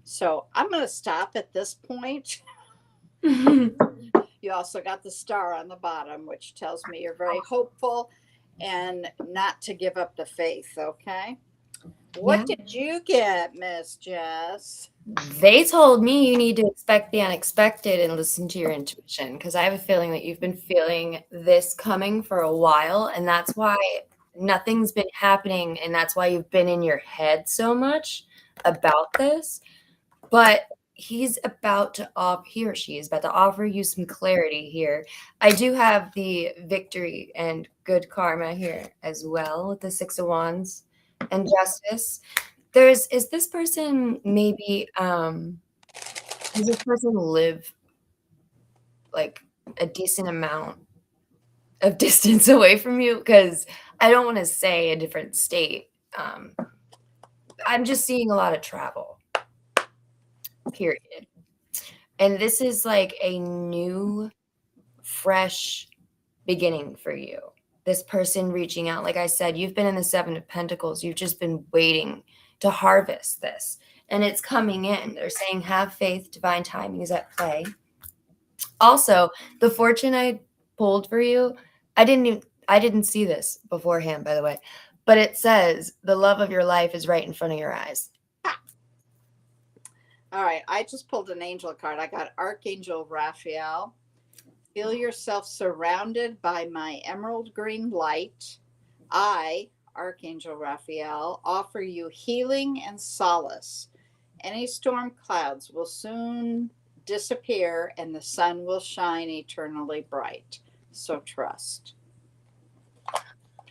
So I'm going to stop at this point. You also got the star on the bottom, which tells me you're very hopeful and not to give up the faith, okay? What did you get, Miss Jess? They told me you need to expect the unexpected and listen to your intuition, because I have a feeling that you've been feeling this coming for a while, and that's why nothing's been happening, and that's why you've been in your head so much about this. But he's about to he or she is about to offer you some clarity here. I do have the victory and good karma here as well with the Six of Wands and Justice. Is this person maybe does this person live like a decent amount of distance away from you? Because I don't want to say a different state. I'm just seeing a lot of travel, period. And this is like a new, fresh beginning for you. This person reaching out, like I said, you've been in the Seven of Pentacles. You've just been waiting to harvest this, and it's coming in. They're saying have faith, divine timing is at play. Also, the fortune I pulled for you, I didn't see this beforehand, by the way, but it says the love of your life is right in front of your eyes. All right, I just pulled an angel card. I got Archangel Raphael. Feel yourself surrounded by my emerald green light. I, Archangel Raphael, offer you healing and solace. Any storm clouds will soon disappear and the sun will shine eternally bright. So trust.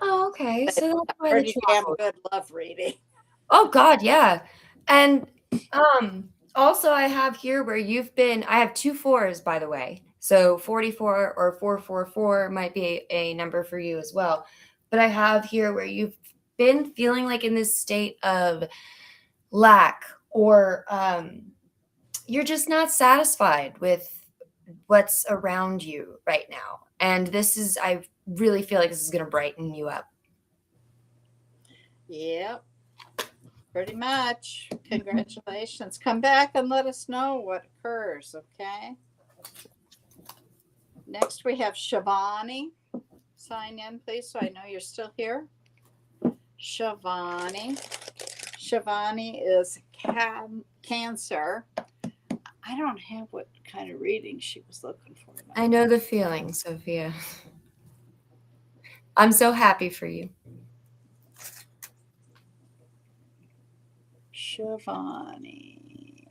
Oh, okay. So that's why Or the do you have travel. a good love reading? Oh God, yeah. And also I have here where I have 2 4s, by the way. So 44 or 444 might be a number for you as well. But I have here where you've been feeling like in this state of lack, or you're just not satisfied with what's around you right now. And I really feel like this is going to brighten you up. Yep, pretty much. Congratulations. Come back and let us know what occurs, okay? Next, we have Shivani. Sign in, please, so I know you're still here. Shivani. Shivani is Cancer. I don't have what kind of reading she was looking for. I know the feeling, Sophia. I'm so happy for you. Shivani.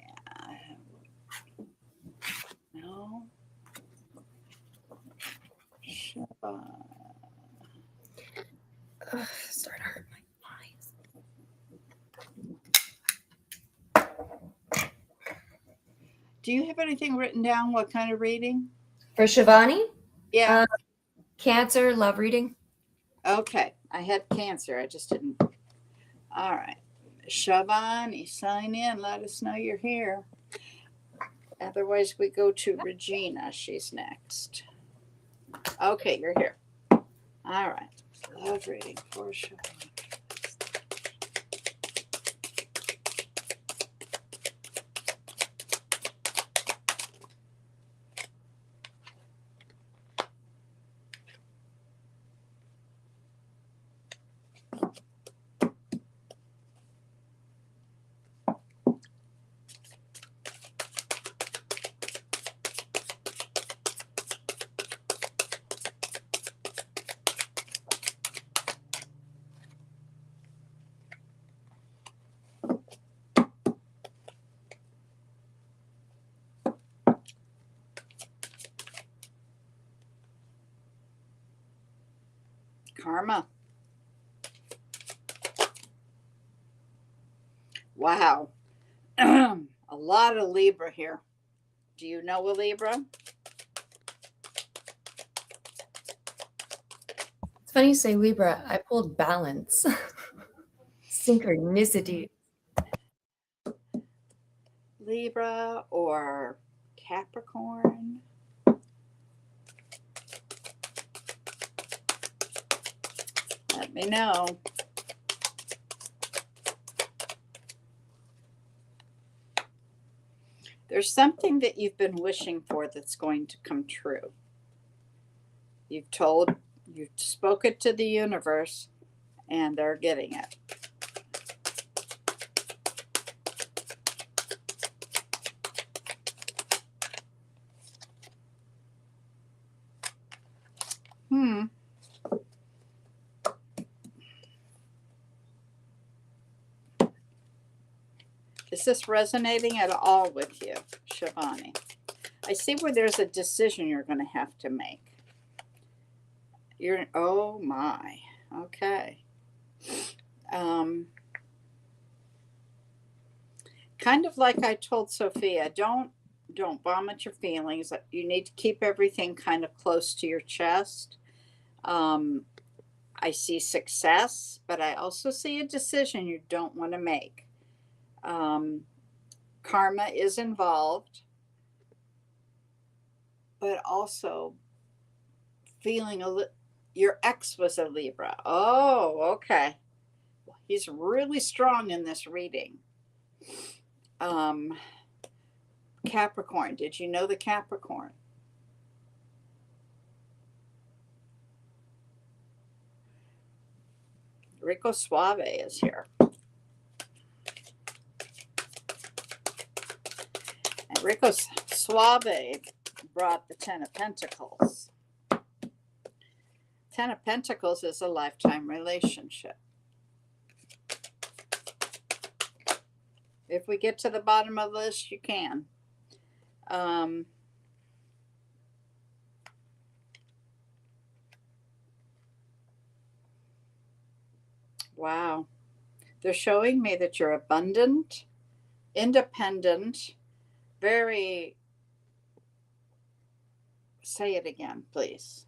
No. Shivani. Start to hurt my eyes. Do you have anything written down? What kind of reading? For Shivani? Yeah. Cancer, love reading. Okay. I had Cancer. I just didn't. All right. Shivani, sign in. Let us know you're here. Otherwise, we go to Regina. She's next. Okay, you're here. All right. Love reading for Shivani. Karma. Wow. A lot of Libra here. Do you know a Libra? It's funny you say Libra. I pulled balance. Synchronicity. Libra or Capricorn? Let me know. There's something that you've been wishing for that's going to come true. You've spoken to the universe, and they're getting it. Is this resonating at all with you, Shivani? I see where there's a decision you're going to have to make. Oh my, okay. Kind of like I told Sophia, don't vomit your feelings. You need to keep everything kind of close to your chest. I see success, but I also see a decision you don't want to make. Karma is involved, but also feeling your ex was a Libra. Oh, okay. He's really strong in this reading. Capricorn. Did you know the Capricorn? Rico Suave is here. And Rico Suave brought the Ten of Pentacles. Ten of Pentacles is a lifetime relationship. If we get to the bottom of the list, you can. Wow. They're showing me that you're abundant, independent, very... Say it again, please.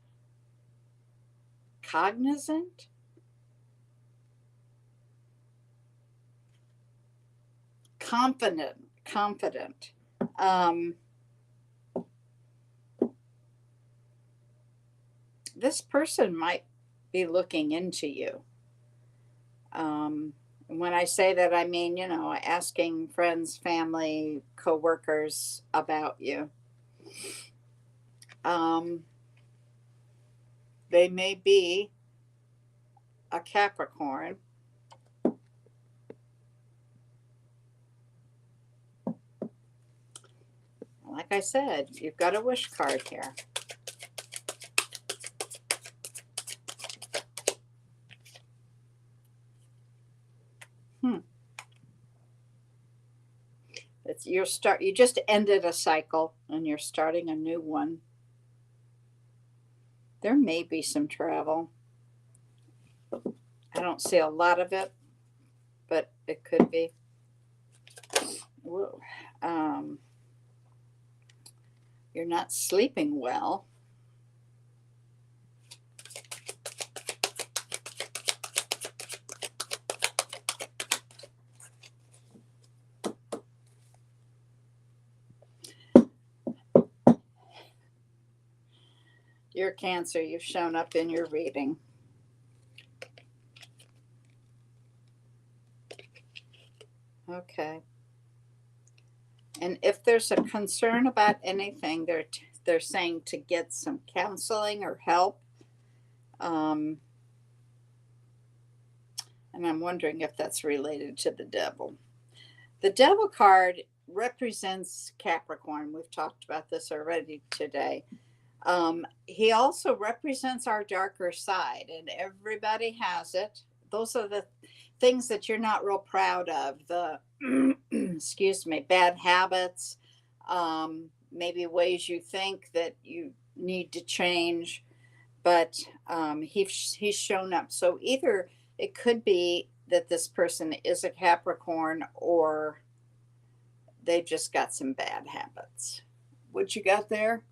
Cognizant? Confident. This person might be looking into you. When I say that, I mean, asking friends, family, co-workers about you. They may be a Capricorn. Like I said, you've got a wish card here. You just ended a cycle and you're starting a new one. There may be some travel. I don't see a lot of it, but it could be. Whoa. You're not sleeping well. You're Cancer. You've shown up in your reading. Okay. And if there's a concern about anything, they're saying to get some counseling or help. And I'm wondering if that's related to the devil. The devil card represents Capricorn. We've talked about this already today. He also represents our darker side, and everybody has it. Those are the things that you're not real proud of. The excuse me, bad habits, maybe ways you think that you need to change, but he's shown up. So either it could be that this person is a Capricorn, or they just got some bad habits. What you got there?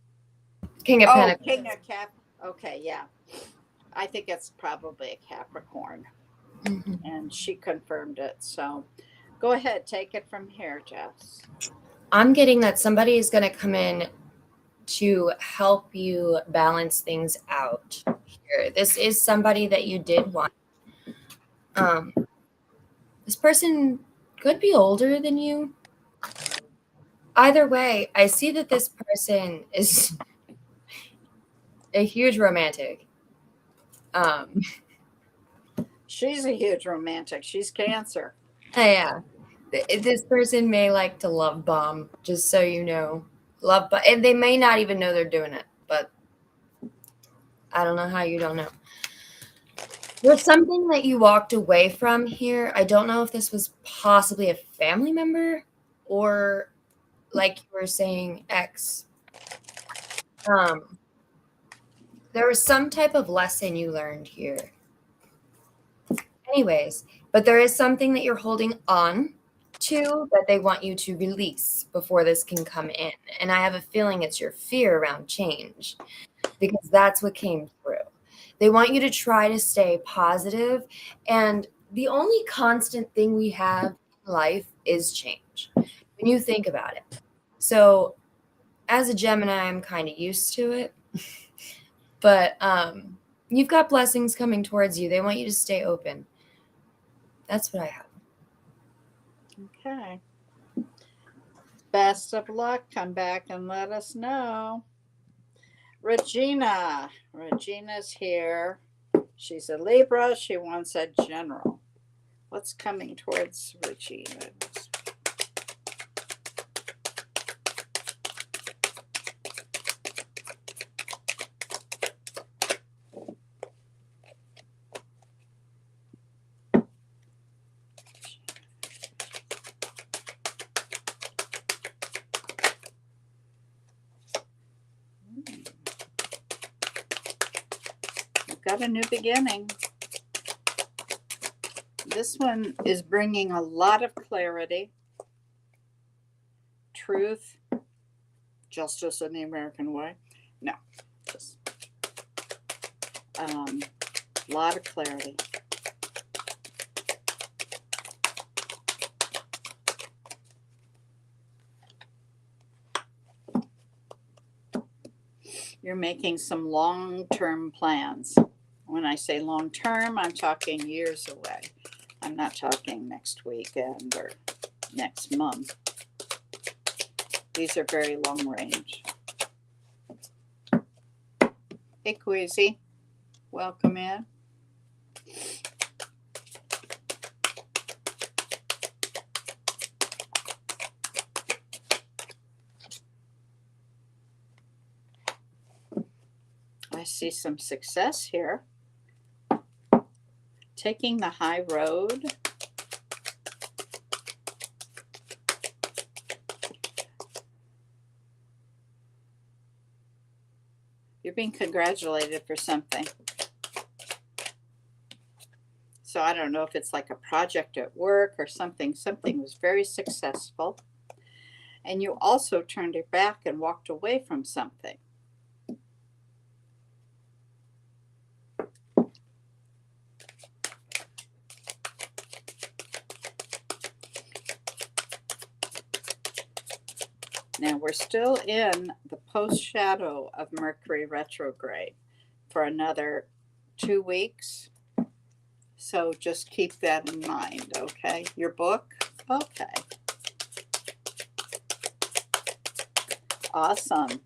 King of Pentacles. King of Cap. Okay, yeah. I think it's probably a Capricorn. Mm-hmm. And she confirmed it. So go ahead, take it from here, Jess. I'm getting that somebody is going to come in to help you balance things out here. This is somebody that you did want. Um, this person could be older than you. Either way, I see that this person is a huge romantic. Um, She's a huge romantic. She's Cancer. yeah, this person may like to love bomb, just so you know. Love, but and they may not even know they're doing it, but I don't know how you don't know. There's something that you walked away from here. I don't know if this was possibly a family member or, like you were saying, ex. Um, there was some type of lesson you learned here. Anyways, but there is something that you're holding on to that they want you to release before this can come in. And I have a feeling it's your fear around change because that's what came through. They want you to try to stay positive, and the only constant thing we have in life is change when you think about it. So, as a Gemini, I'm kind of used to it, but you've got blessings coming towards you. They want you to stay open. That's what I have. Okay. Best of luck. Come back and let us know. Regina. Regina's here. She's a Libra. She wants a general. What's coming towards Regina? Got a new beginning. This one is bringing a lot of clarity, truth, justice in the American way. No, just a lot of clarity. You're making some long-term plans. When I say long-term, I'm talking years away. I'm not talking next weekend or next month. These are very long range. Hey, Queasy. Welcome in. I see some success here. Taking the high road. You're being congratulated for something. So I don't know if it's like a project at work or something. Something was very successful. And you also turned your back and walked away from something. Now we're still in the post shadow of Mercury retrograde for another 2 weeks. So just keep that in mind, okay? Your book? Okay. Awesome.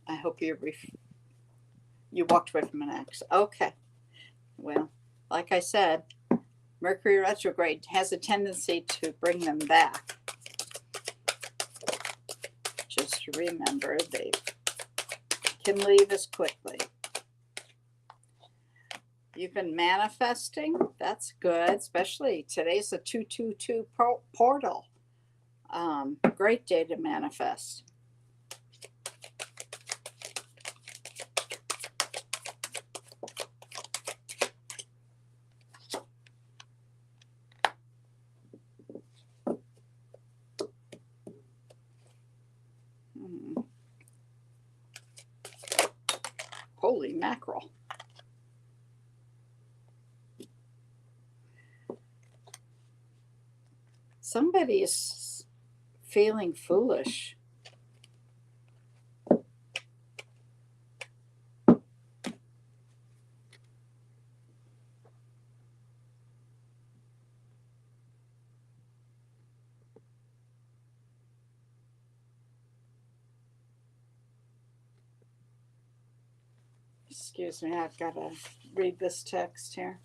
I hope you walked away from an ex. Okay. Well, like I said, Mercury retrograde has a tendency to bring them back. Just remember, they can leave us quickly. You've been manifesting. That's good, especially today's a 222 portal. Great day to manifest. Holy mackerel. Somebody is feeling foolish. Excuse me, I've got to read this text here.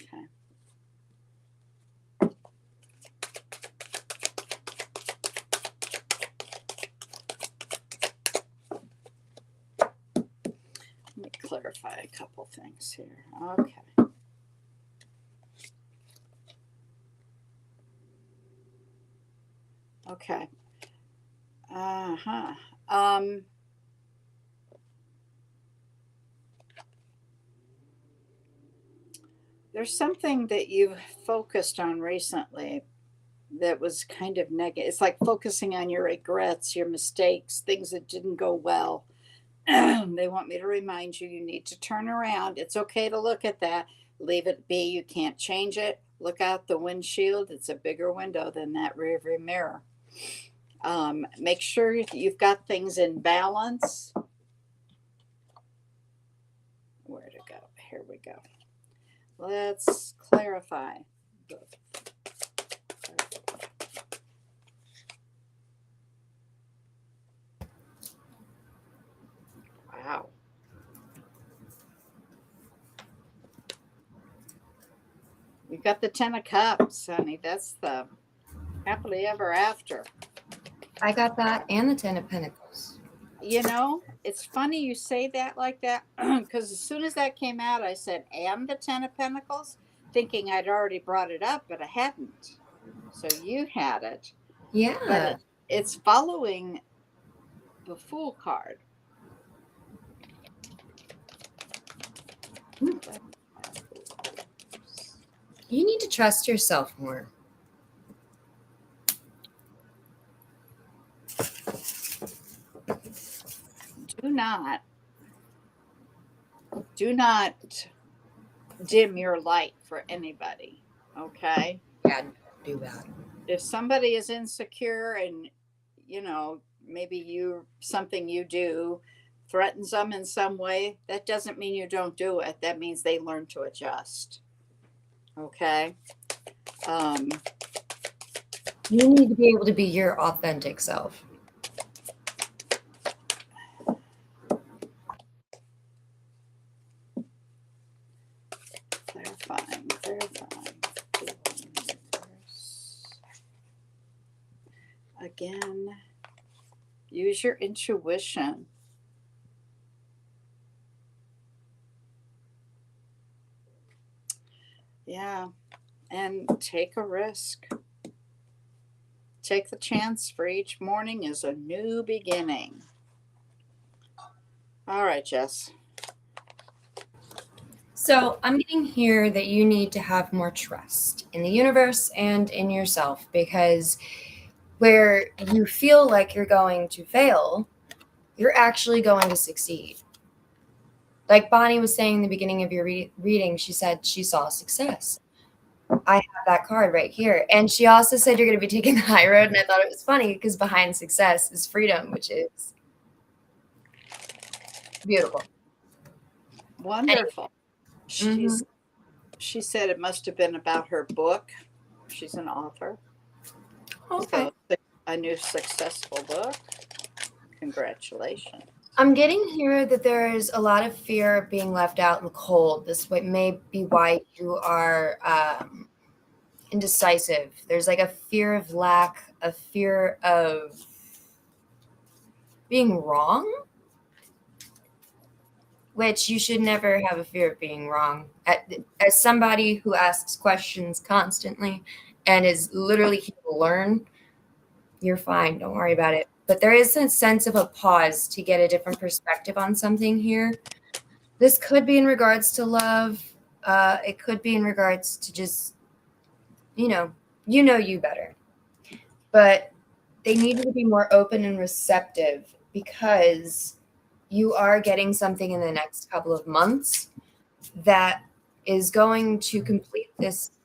Okay. Let me clarify a couple things here. Okay. Okay. Uh-huh. There's something that you've focused on recently that was kind of negative. It's like focusing on your regrets, your mistakes, things that didn't go well. They want me to remind you, you need to turn around. It's okay to look at that. Leave it be. You can't change it. Look out the windshield. It's a bigger window than that rear view mirror. Make sure you've got things in balance. Where to go? Here we go. Let's clarify. Wow. You've got the 10 of Cups, honey. That's the happily ever after. I got that and the 10 of Pentacles. You know, it's funny you say that like that, because as soon as that came out, I said, and the 10 of Pentacles, thinking I'd already brought it up, but I hadn't. So you had it. Yeah. But it's following the Fool card. You need to trust yourself more. Do not dim your light for anybody. Okay. Yeah, do that. If somebody is insecure and, you know, maybe something you do threatens them in some way, that doesn't mean you don't do it. That means they learn to adjust. Okay. You need to be able to be your authentic self. Clarifying. Again, use your intuition. Yeah, and take a risk. Take the chance, for each morning is a new beginning. All right, Jess. So I'm getting here that you need to have more trust in the universe and in yourself, because where you feel like you're going to fail, you're actually going to succeed. Like Bonnie was saying in the beginning of your reading, she said she saw success. I have that card right here. And she also said you're going to be taking the high road. And I thought it was funny because behind success is freedom, which is beautiful. Wonderful. She said it must have been about her book. She's an author. Okay. So, a new successful book. Congratulations. I'm getting here that there is a lot of fear of being left out in the cold. This may be why you are indecisive. There's like a fear of lack, a fear of being wrong, which you should never have a fear of being wrong. As somebody who asks questions constantly and is literally here to learn, you're fine. Don't worry about it. But there is a sense of a pause to get a different perspective on something here. This could be in regards to love. It could be in regards to just, you know you better. But they need you to be more open and receptive, because you are getting something in the next couple of months that is going to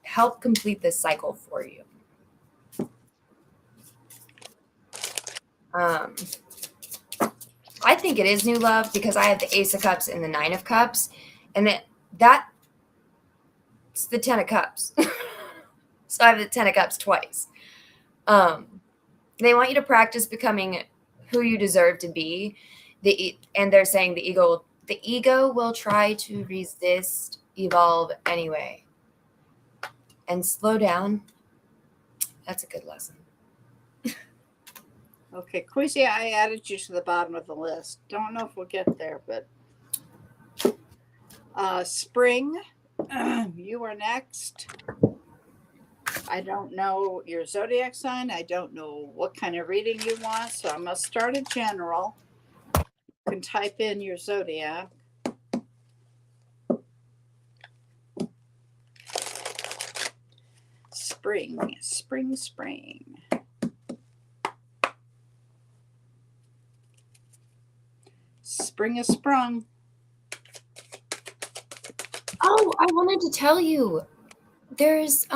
help complete this cycle for you. I think it is new love because I have the Ace of Cups and the Nine of Cups, and that's the 10 of Cups. So I have the 10 of Cups twice. They want you to practice becoming who you deserve to be. And they're saying the ego will try to resist, evolve anyway. And slow down. That's a good lesson. Okay, Quizzy, I added you to the bottom of the list. Don't know if we'll get there, but spring, you are next. I don't know your zodiac sign. I don't know what kind of reading you want, so I'm going to start at general. You can type in your zodiac. Spring, spring, spring. Spring is sprung. Oh, I wanted to tell you. There's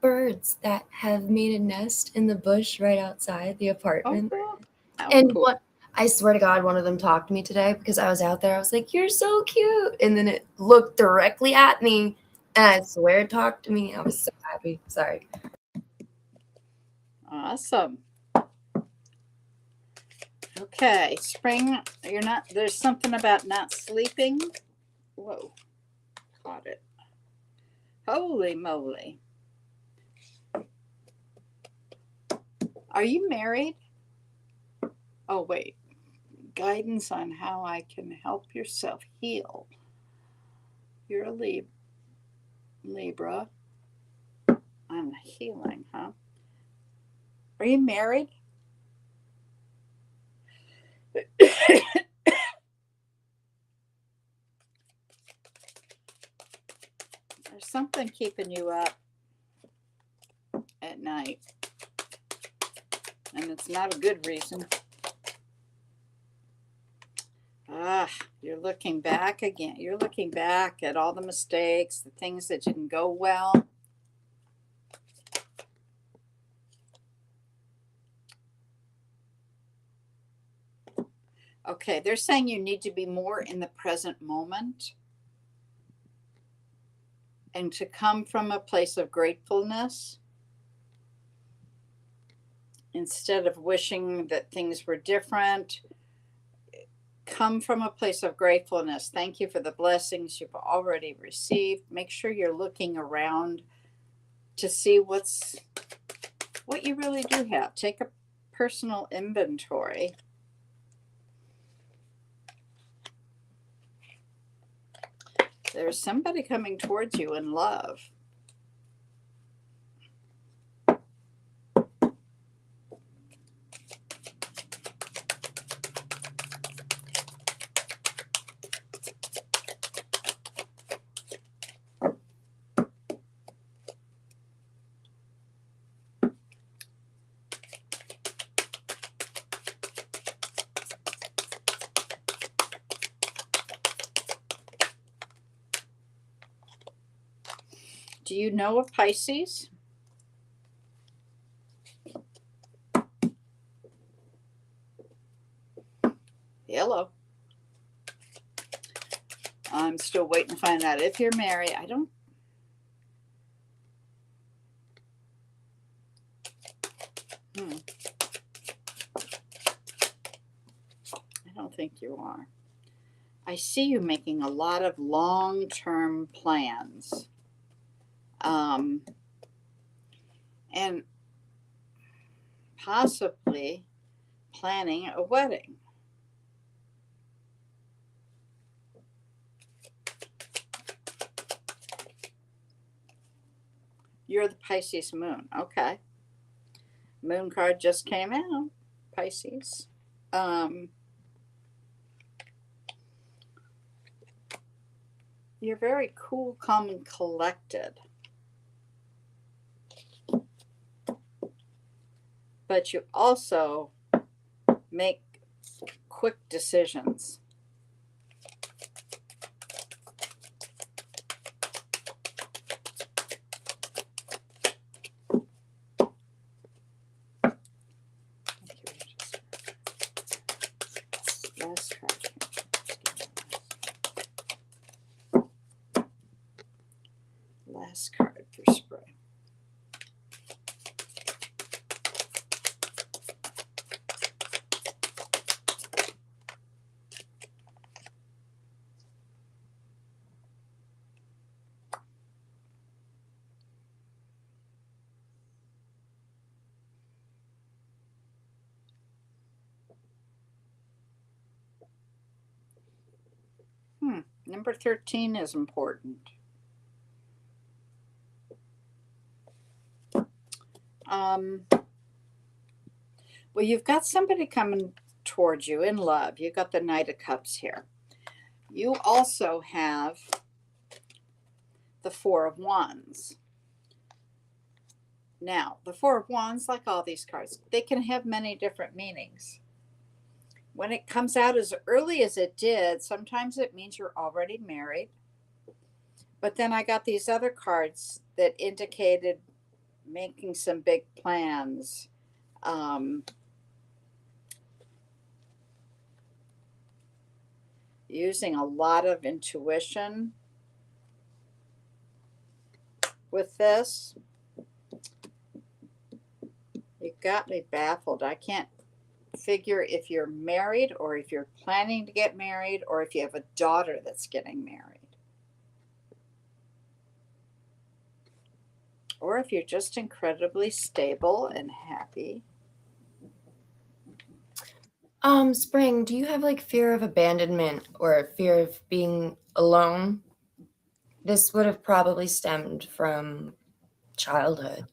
birds that have made a nest in the bush right outside the Oh, apartment. cool. Oh, And cool. what I swear to God, one of them talked to me today because I was out there. I was like, "You're so cute," and then it looked directly at me, and I swear it talked to me. I was so happy. Sorry. Awesome. Okay, spring, you're not, there's something about not sleeping. Whoa, caught it. Holy moly. Are you married? Oh, wait. Guidance on how I can help yourself heal. You're a Libra. I'm healing, huh? Are you married? There's something keeping you up at night, and it's not a good reason. You're looking back again. You're looking back at all the mistakes, the things that didn't go well. Okay, they're saying you need to be more in the present moment and to come from a place of gratefulness instead of wishing that things were different. Come from a place of gratefulness. Thank you for the blessings you've already received. Make sure you're looking around to see what you really do have. Take a personal inventory. There's somebody coming towards you in love. Do you know of Pisces? Hello. I'm still waiting to find out if you're married. I don't think you are. I see you making a lot of long-term plans. And possibly planning a wedding. You're the Pisces moon. Okay. Moon card just came out. Pisces. You're very cool, calm, and collected. But you also make quick decisions. Last card for spring. Number 13 is important. Well, you've got somebody coming towards you in love. You've got the Knight of Cups here. You also have the Four of Wands. Now, the Four of Wands, like all these cards, they can have many different meanings. When it comes out as early as it did, sometimes it means you're already married. But then I got these other cards that indicated making some big plans. Using a lot of intuition with this. You got me baffled. I can't figure if you're married or if you're planning to get married or if you have a daughter that's getting married. Or if you're just incredibly stable and happy. Spring, do you have like fear of abandonment or fear of being alone? This would have probably stemmed from childhood.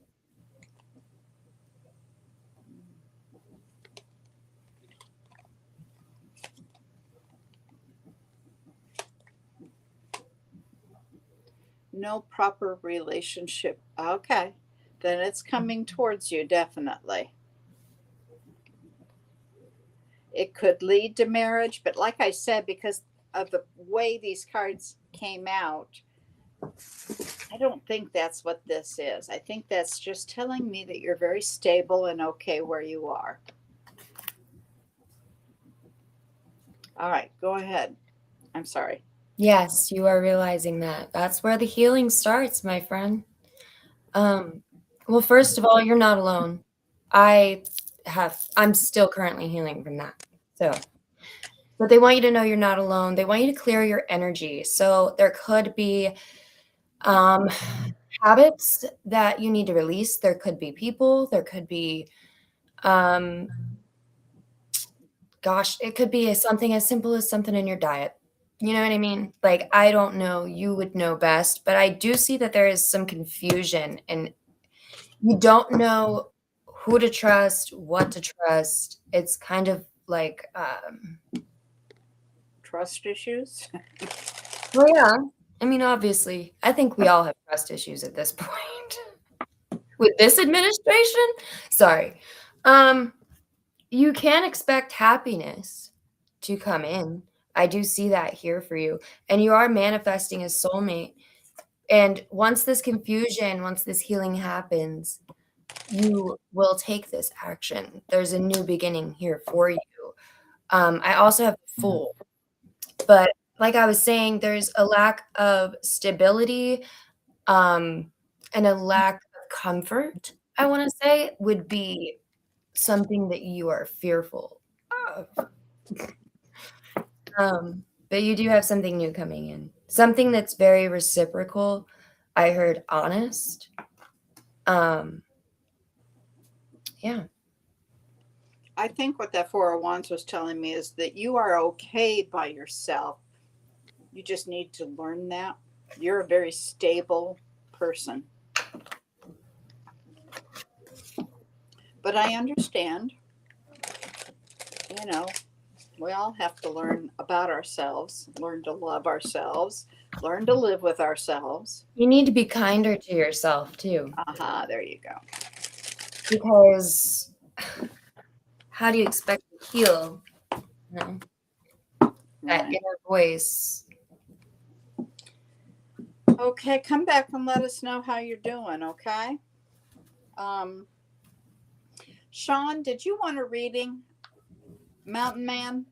No proper relationship. Okay. Then it's coming towards you, definitely. It could lead to marriage, but like I said, because of the way these cards came out, I don't think that's what this is. I think that's just telling me that you're very stable and okay where you are. All right, go ahead. I'm sorry. Yes, you are realizing that. That's where the healing starts, my friend. Well, first of all, you're not alone. I'm still currently healing from that. So, but they want you to know you're not alone. They want you to clear your energy. So there could be habits that you need to release. There could be people. There could be, it could be something as simple as something in your diet. You know what I mean? Like, I don't know. You would know best. But I do see that there is some confusion and you don't know who to trust, what to trust. It's kind of like, Trust issues? well, yeah. I mean, obviously, I think we all have trust issues at this point with this administration. Sorry. You can expect happiness to come in. I do see that here for you. And you are manifesting a soulmate. And once this confusion, once this healing happens, you will take this action. There's a new beginning here for you. I also have Fool, but like I was saying, there's a lack of stability, and a lack of comfort, I want to say, would be something that you are fearful of. But you do have something new coming in, something that's very reciprocal. I heard honest. Yeah. I think what that Four of Wands was telling me is that you are okay by yourself. You just need to learn that. You're a very stable person. But I understand, we all have to learn about ourselves, learn to love ourselves, learn to live with ourselves. You need to be kinder to yourself too. There you go. Because how do you expect to heal? That Right. inner voice. Okay, come back and let us know how you're doing, okay? Sean, did you want a reading? Mountain Man?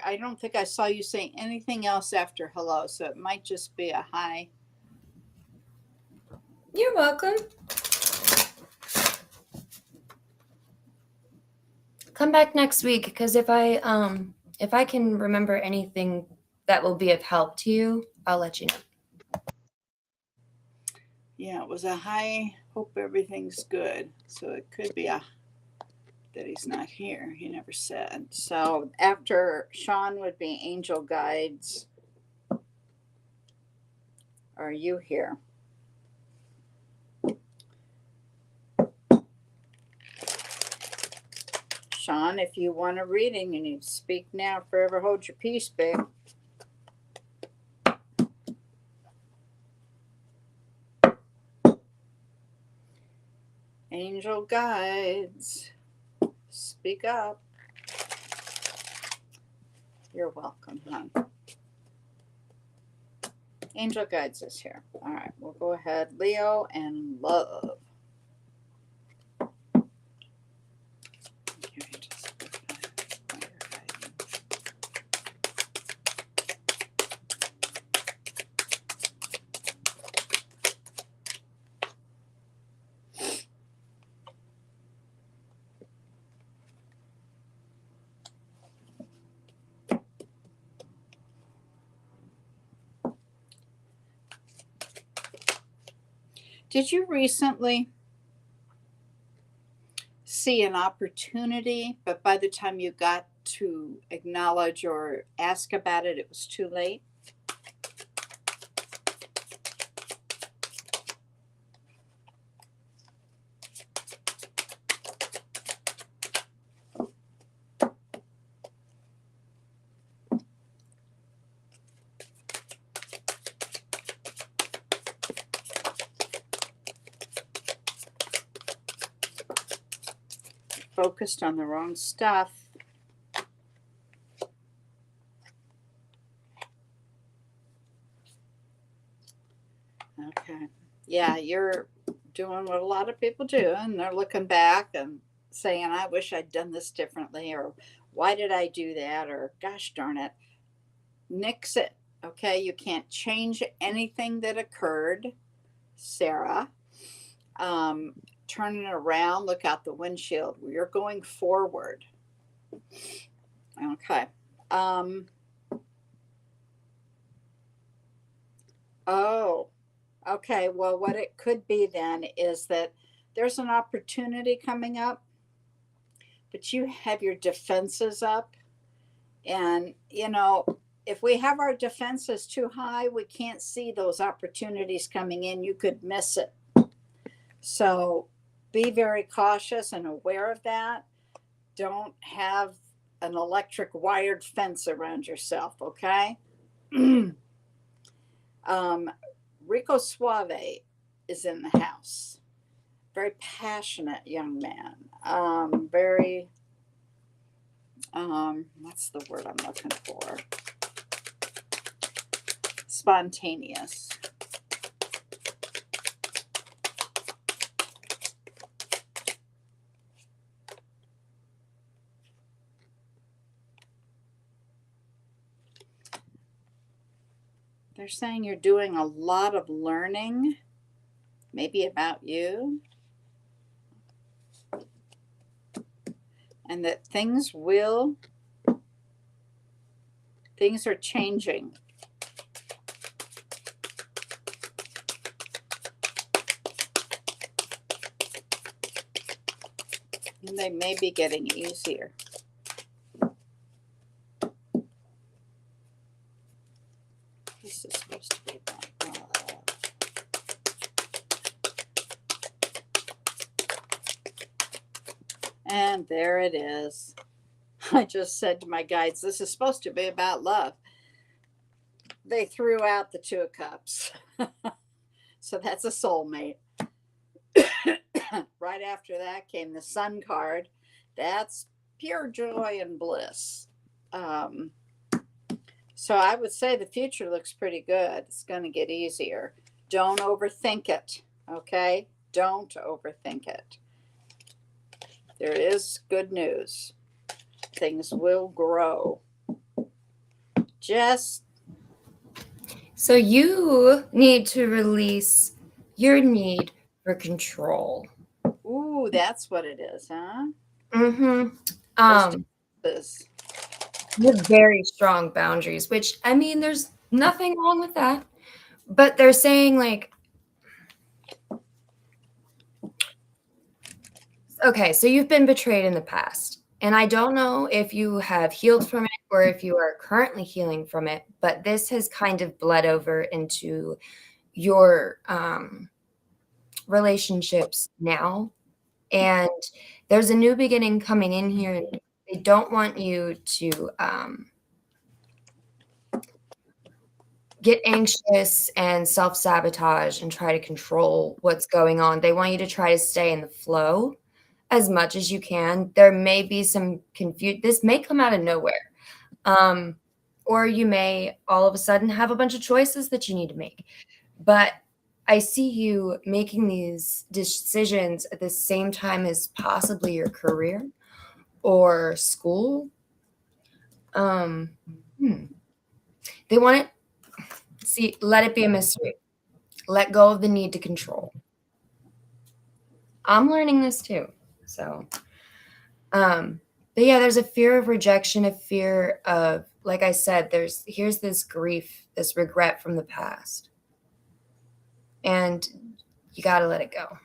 I don't think I saw you say anything else after hello, so it might just be a hi. You're welcome. Come back next week, because if I can remember anything that will be of help to you, I'll let you know. Yeah, it was a hi. Hope everything's good. So it could be that he's not here. He never said. So after Sean would be angel guides. Are you here? Sean, if you want a reading, you need to speak now. Forever hold your peace, babe. Angel guides, speak up. You're welcome, hon. Angel guides is here. All right, we'll go ahead. Leo and love. Did you recently see an opportunity, but by the time you got to acknowledge or ask about it, it was too late? Focused on the wrong stuff. Okay. Yeah, you're doing what a lot of people do, and they're looking back and saying, I wish I'd done this differently, or why did I do that, or gosh darn it. Nix it. Okay. You can't change anything that occurred, Sarah. Turning it around, look out the windshield. You're going forward. Okay. Oh, okay. Well, what it could be then is that there's an opportunity coming up, but you have your defenses up. And, you know, if we have our defenses too high, we can't see those opportunities coming in. You could miss it. So be very cautious and aware of that. Don't have an electric wired fence around yourself, okay? Rico Suave is in the house. Very passionate young man. Very, what's the word I'm looking for? Spontaneous. They're saying you're doing a lot of learning, maybe about you, and that things are changing. And they may be getting easier. This is supposed to be about love. And there it is. I just said to my guides, this is supposed to be about love. They threw out the Two of Cups. So that's a soulmate. Right after that came the Sun card. That's pure joy and bliss. So I would say the future looks pretty good. It's going to get easier. Don't overthink it, okay? Don't overthink it. There is good news. Things will grow. Just So you need to release your need for control. ooh, that's what it is, huh? Mm-hmm. This. You have very strong boundaries, which, I mean, there's nothing wrong with that. But they're saying, like, Okay, so you've been betrayed in the past. And I don't know if you have healed from it or if you are currently healing from it, but this has kind of bled over into your relationships now. And there's a new beginning coming in here. They don't want you to get anxious and self-sabotage and try to control what's going on. They want you to try to stay in the flow as much as you can. There may be some confusion. This may come out of nowhere. Um, or you may all of a sudden have a bunch of choices that you need to make. But I see you making these decisions at the same time as possibly your career or school. Um, hmm. They want it, see, let it be a mystery. Let go of the need to control. I'm learning this too. So, but yeah, there's a fear of rejection, a fear of, like I said, here's this grief, this regret from the past. And you got to let it go.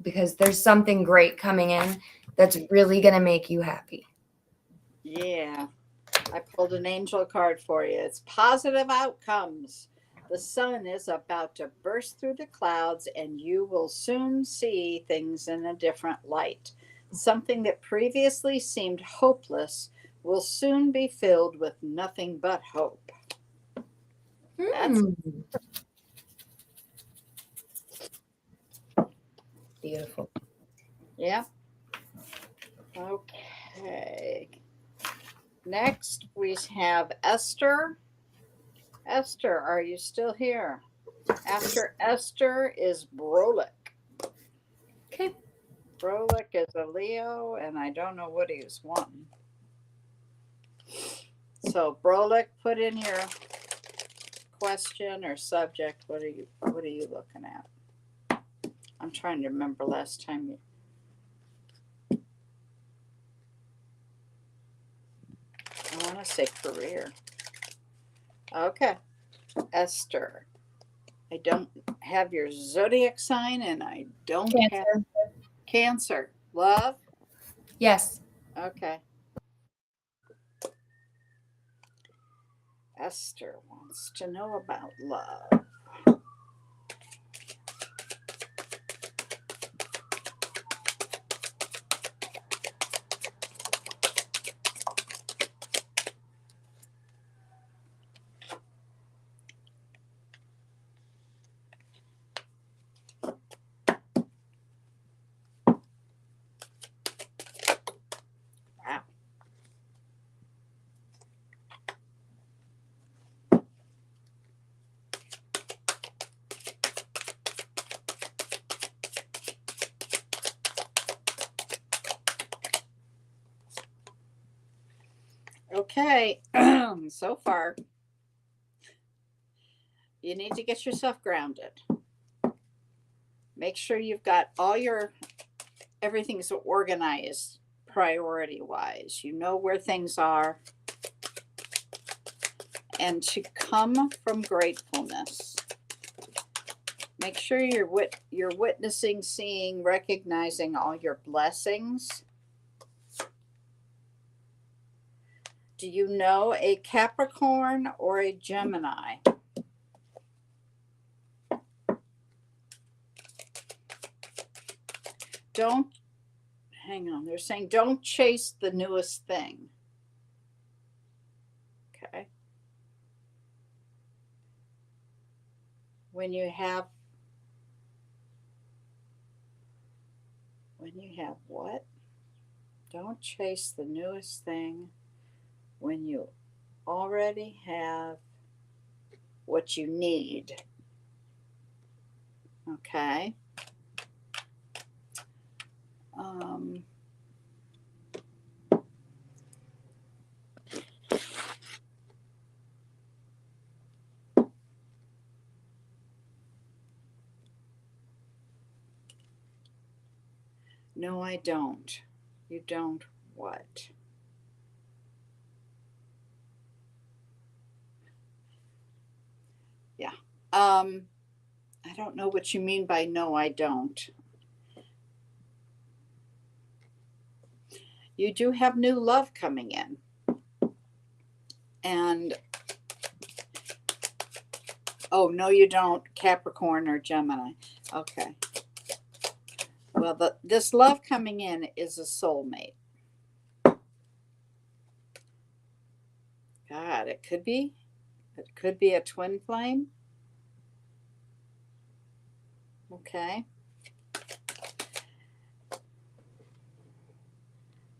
Because there's something great coming in that's really going to make you happy. Yeah. I pulled an angel card for you. It's positive outcomes. The sun is about to burst through the clouds, and you will soon see things in a different light. Something that previously seemed hopeless will soon be filled with nothing but hope. That's Beautiful. yeah. Okay. Next, we have Esther. Esther, are you still here? After Esther is Brolic. Okay. Brolic is a Leo, and I don't know what he was wanting. So Brolic, put in your question or subject. What are you looking at? I'm trying to remember last time you. I want to say career. Okay, Esther. I don't have your zodiac sign, and I don't have Cancer. Love? Yes. Okay. Esther wants to know about love. Wow. Okay, so far, you need to get yourself grounded. Make sure you've got everything's organized priority wise. You know where things are. And to come from gratefulness. Make sure you're witnessing, seeing, recognizing all your blessings. Do you know a Capricorn or a Gemini? Hang on, they're saying don't chase the newest thing. Okay. When you have what? Don't chase the newest thing when you already have what you need. Okay. No, I don't. You don't what? Yeah. I don't know what you mean by no, I don't. you do have new love coming in. And oh, no, you don't, Capricorn or Gemini. Okay. Well, this love coming in is a soulmate. God, it could be a twin flame. Okay.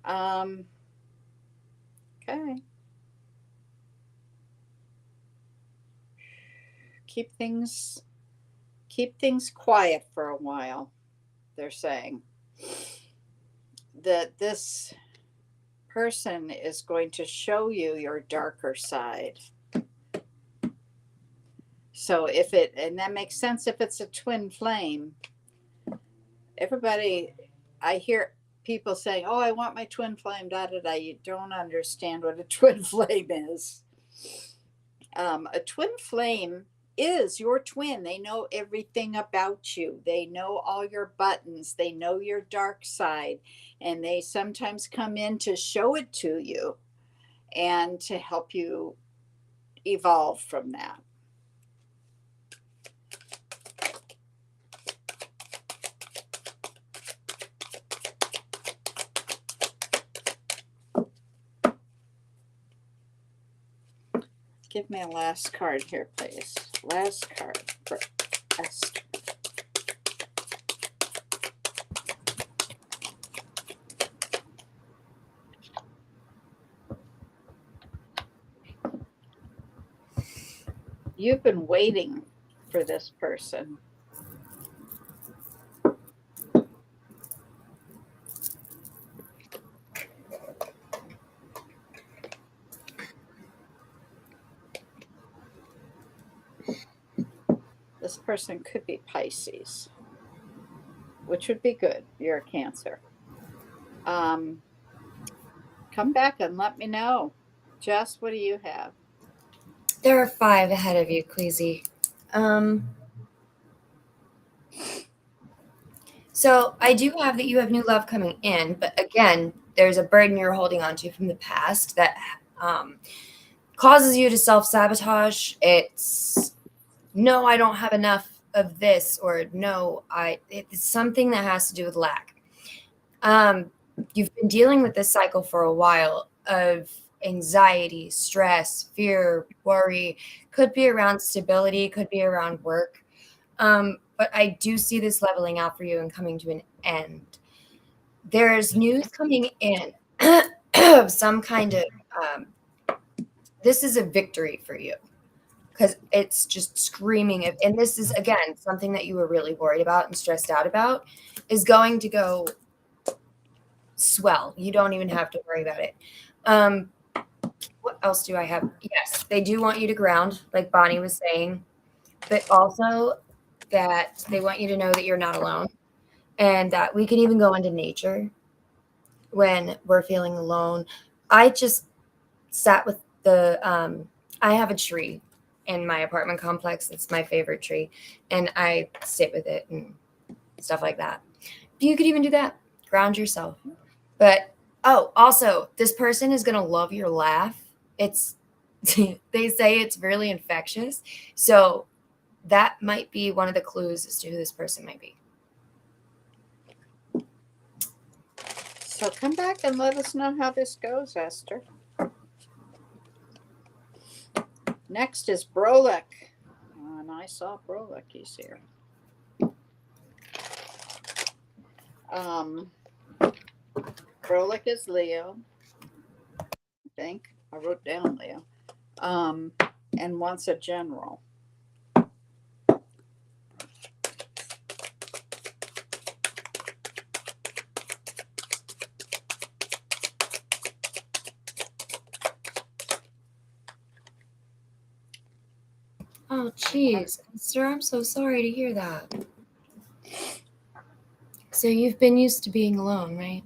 Okay. Keep things quiet for a while. They're saying that this person is going to show you your darker side. So and that makes sense if it's a twin flame. Everybody, I hear people saying, oh, I want my twin flame, da da da. You don't understand what a twin flame is. A twin flame is your twin. They know everything about you. They know all your buttons. They know your dark side. And they sometimes come in to show it to you and to help you evolve from that. Give me a last card here, please. Last card for Esther. You've been waiting for this person. This person could be Pisces, which would be good. You're a Cancer. Come back and let me know. Jess, what do you have? There are 5 ahead of you, Queasy. So I do have that you have new love coming in, but again, there's a burden you're holding on to from the past that causes you to self-sabotage. It's, no, I don't have enough of this, or no, it's something that has to do with lack. You've been dealing with this cycle for a while of anxiety, stress, fear, worry. Could be around stability, could be around work. But I do see this leveling out for you and coming to an end. There's news coming in of some kind of, this is a victory for you, because it's just screaming of, and this is, again, something that you were really worried about and stressed out about is going to go swell. You don't even have to worry about it. What else do I have? Yes, they do want you to ground, like Bonnie was saying, but also that they want you to know that you're not alone, and that we can even go into nature when we're feeling alone. I just sat with I have a tree in my apartment complex. It's my favorite tree, and I sit with it and stuff like that. You could even do that. Ground yourself. But also, this person is gonna love your laugh. It's they say it's really infectious, so that might be one of the clues as to who this person might be. So come back and let us know how this goes, Esther. Next is Brolic. And I saw Brolic, he's here. Brolic is Leo. I think. I wrote down Leo. And wants a general. Oh, geez, sir, I'm so sorry to hear that. So you've been used to being alone, right?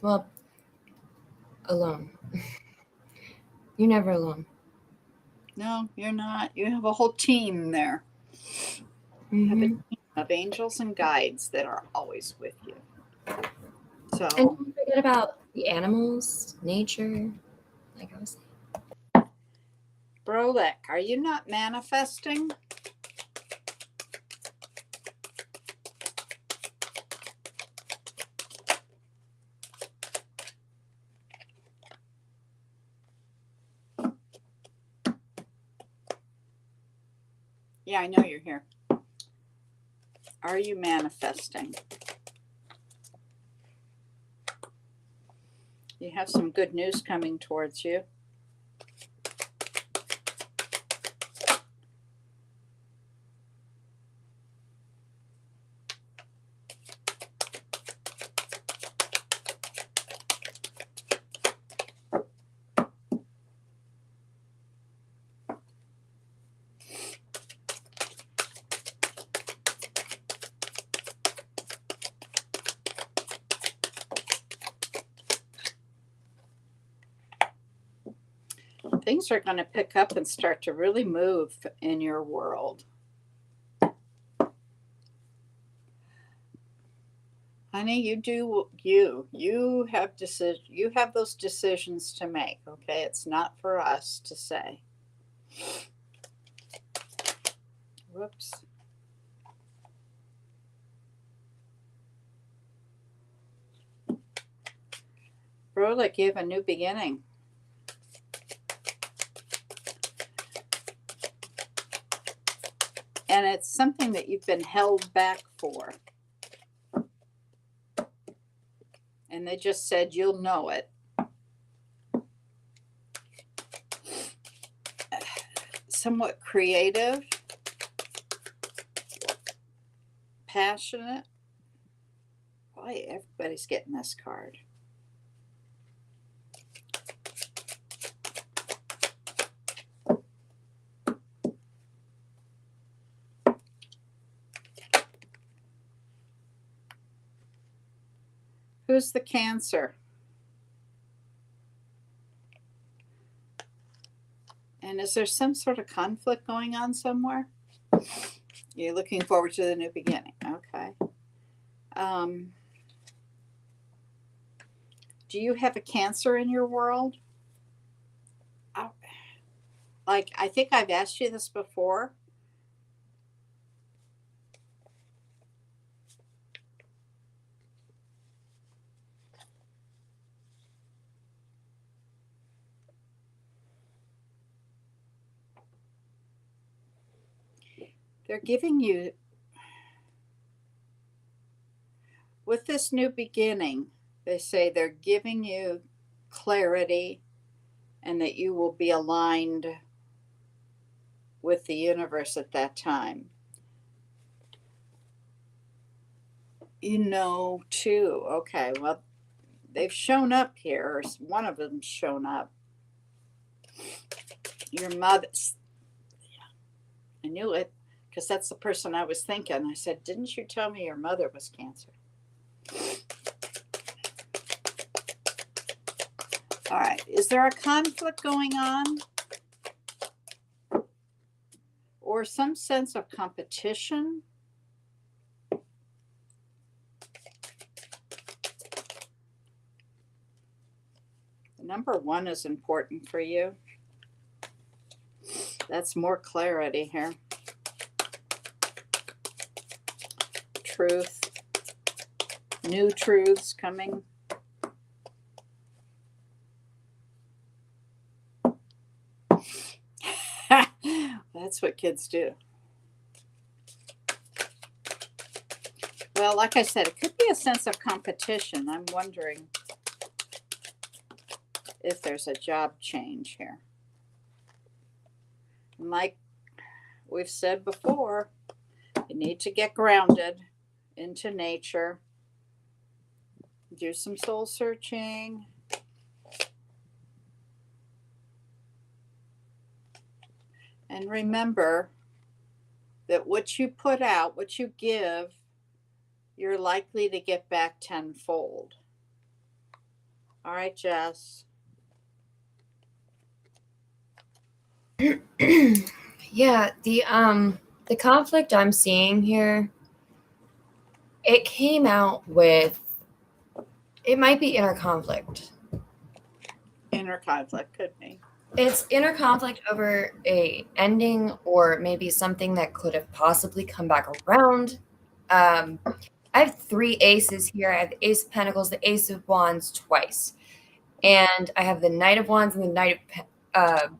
Well, alone. You're never alone. No, you're not. You have a whole team there. You have a team of angels and guides that are always with you. So, And don't forget about The animals, nature, like I was saying. Brolek, are you not manifesting? Yeah, I know you're here. Are you manifesting? You have some good news coming towards you. Things are going to pick up and start to really move in your world. Honey, you have those decisions to make, okay? It's not for us to say. Whoops. Brolek, you have a new beginning. And it's something that you've been held back for. And they just said you'll know it. Somewhat creative, passionate. Boy, everybody's getting this card. Who's the Cancer? And is there some sort of conflict going on somewhere? You're looking forward to the new beginning. Okay. Do you have a Cancer in your world? Like, I think I've asked you this before. They're giving you, with this new beginning, they say they're giving you clarity and that you will be aligned with the universe at that time. You know, too. Okay, well, they've shown up here, or one of them's shown up. Your mother, I knew it. Because that's the person I was thinking. I said, didn't you tell me your mother was Cancer? All right. Is there a conflict going on? Or some sense of competition? The number 1 is important for you. That's more clarity here. Truth, new truths coming. That's what kids do. Well, like I said, it could be a sense of competition. I'm wondering if there's a job change here. Like we've said before, you need to get grounded into nature, do some soul searching, and remember that what you put out, what you give, you're likely to get back tenfold. All right, Jess. Yeah, the conflict I'm seeing here, it came out with It might be inner conflict. Inner conflict could be. It's inner conflict over a ending or maybe something that could have possibly come back around. I have 3 aces here. I have the Ace of Pentacles, the Ace of Wands twice. And I have the Knight of Wands and the Knight of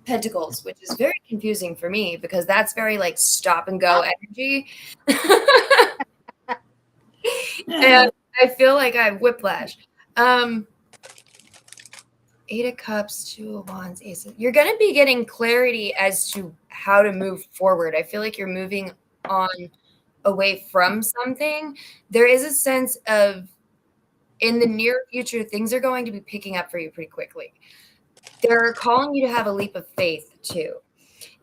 Pentacles, which is very confusing for me because that's very like stop and go energy. And I feel like I have whiplash. 8 of Cups, 2 of Wands, Ace of... You're going to be getting clarity as to how to move forward. I feel like you're moving on away from something. There is a sense of, in the near future, things are going to be picking up for you pretty quickly. They're calling you to have a leap of faith, too.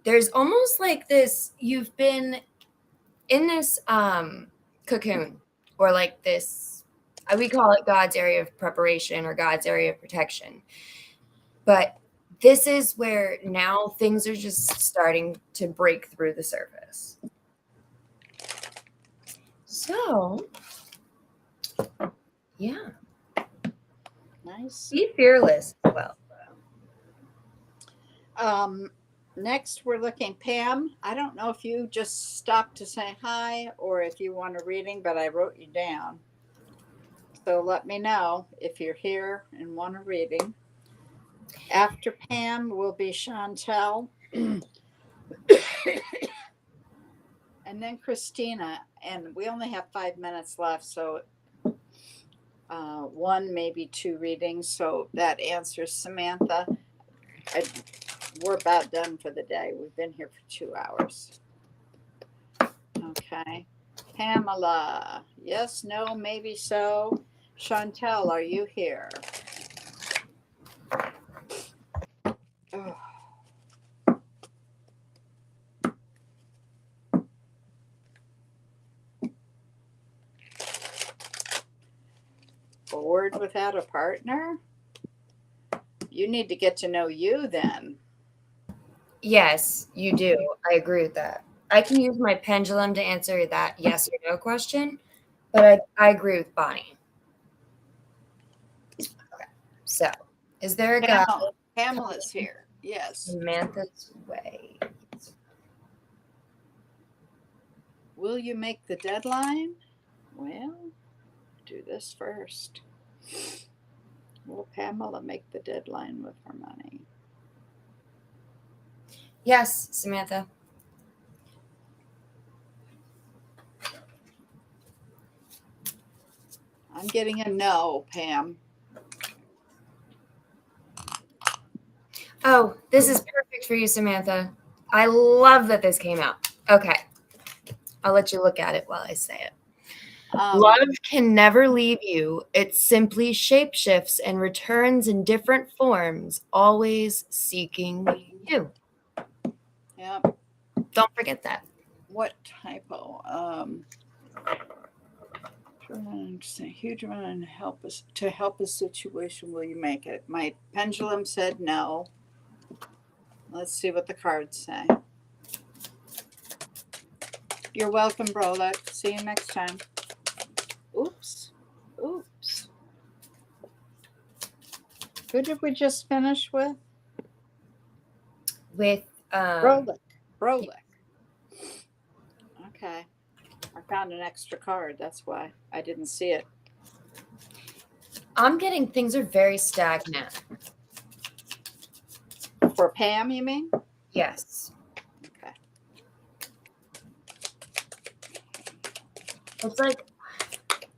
There's almost like this, you've been in this cocoon, or like this, we call it God's area of preparation or God's area of protection. But this is where now things are just starting to break through the surface. So, yeah. Nice. Be fearless as well. Next, we're looking, Pam. I don't know if you just stopped to say hi or if you want a reading, but I wrote you down. So let me know if you're here and want a reading. After Pam will be Chantel. And then Christina. And we only have 5 minutes left, so 1, maybe 2 readings. So that answers Samantha. We're about done for the day. We've been here for 2 hours. Okay. Pamela. Yes, no, maybe so. Chantel, are you here? Oh. Bored without a partner? You need to get to know you then. Yes, you do. I agree with that. I can use my pendulum to answer that yes or no question, but I agree with Bonnie. Okay. So, is there a guy? Pamela's here. Yes. Samantha's way. Will you make the deadline? Well, do this first. Will Pamela make the deadline with her money? Yes, Samantha. I'm getting a no, Pam. Oh, this is perfect for you, Samantha. I love that this came out. Okay. I'll let you look at it while I say it. Love can never leave you. It simply shapeshifts and returns in different forms, always seeking you. Yep. Don't forget that. What typo? Huge amount to help a situation. Will you make it? My pendulum said no. Let's see what the cards say. You're welcome, Brolek. See you next time. Oops. Oops. Who did we just finish with? With Brolek. Okay. I found an extra card. That's why I didn't see it. I'm getting things are very stagnant. For Pam, you mean? Yes. Okay. It's like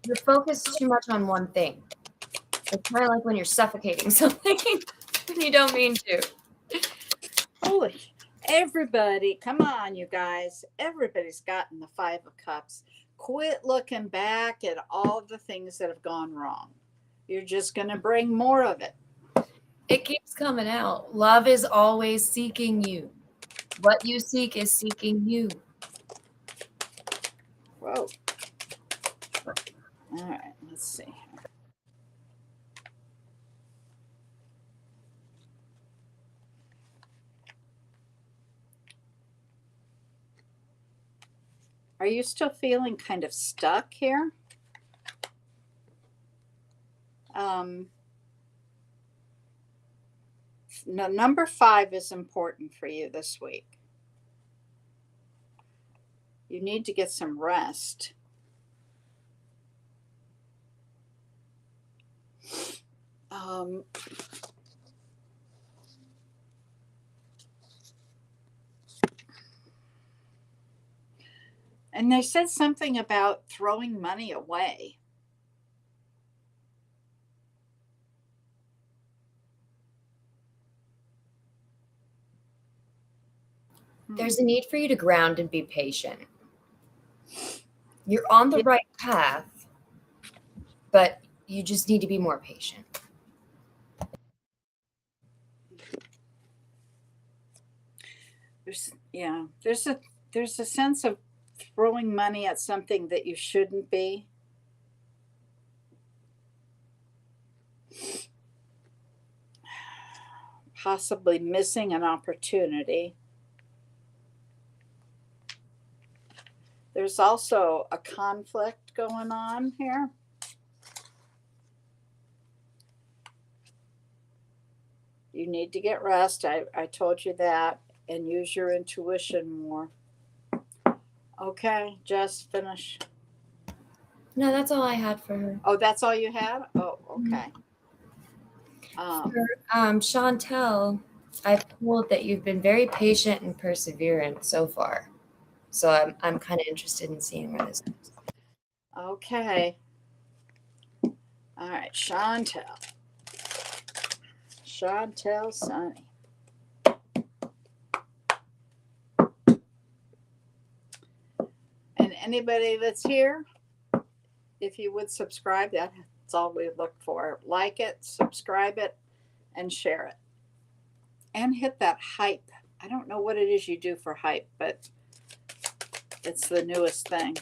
you're focused too much on one thing. It's kind of like when you're suffocating something and you don't mean to. Holy, everybody, come on, you guys. Everybody's gotten the 5 of Cups. Quit looking back at all the things that have gone wrong. You're just going to bring more of it. It keeps coming out. Love is always seeking you. What you seek is seeking you. Whoa. All right, let's see. Are you still feeling kind of stuck here? Number 5 is important for you this week. You need to get some rest. And they said something about throwing money away. There's a need for you to ground and be patient. You're on the right path, but you just need to be more patient. There's a sense of throwing money at something that you shouldn't be. Possibly missing an opportunity. There's also a conflict going on here. You need to get rest. I told you that, and use your intuition more. Okay, Jess, finish. No, that's all I had for her. Oh, that's all you had? Oh, okay. Chantel, I've pulled that you've been very patient and perseverant so far. So I'm kind of interested in seeing where this goes. Okay. All right, Chantel. Chantel Sonny. And anybody that's here, if you would subscribe, that's all we look for. Like it, subscribe it, and share it. And hit that hype. I don't know what it is you do for hype, but it's the newest thing.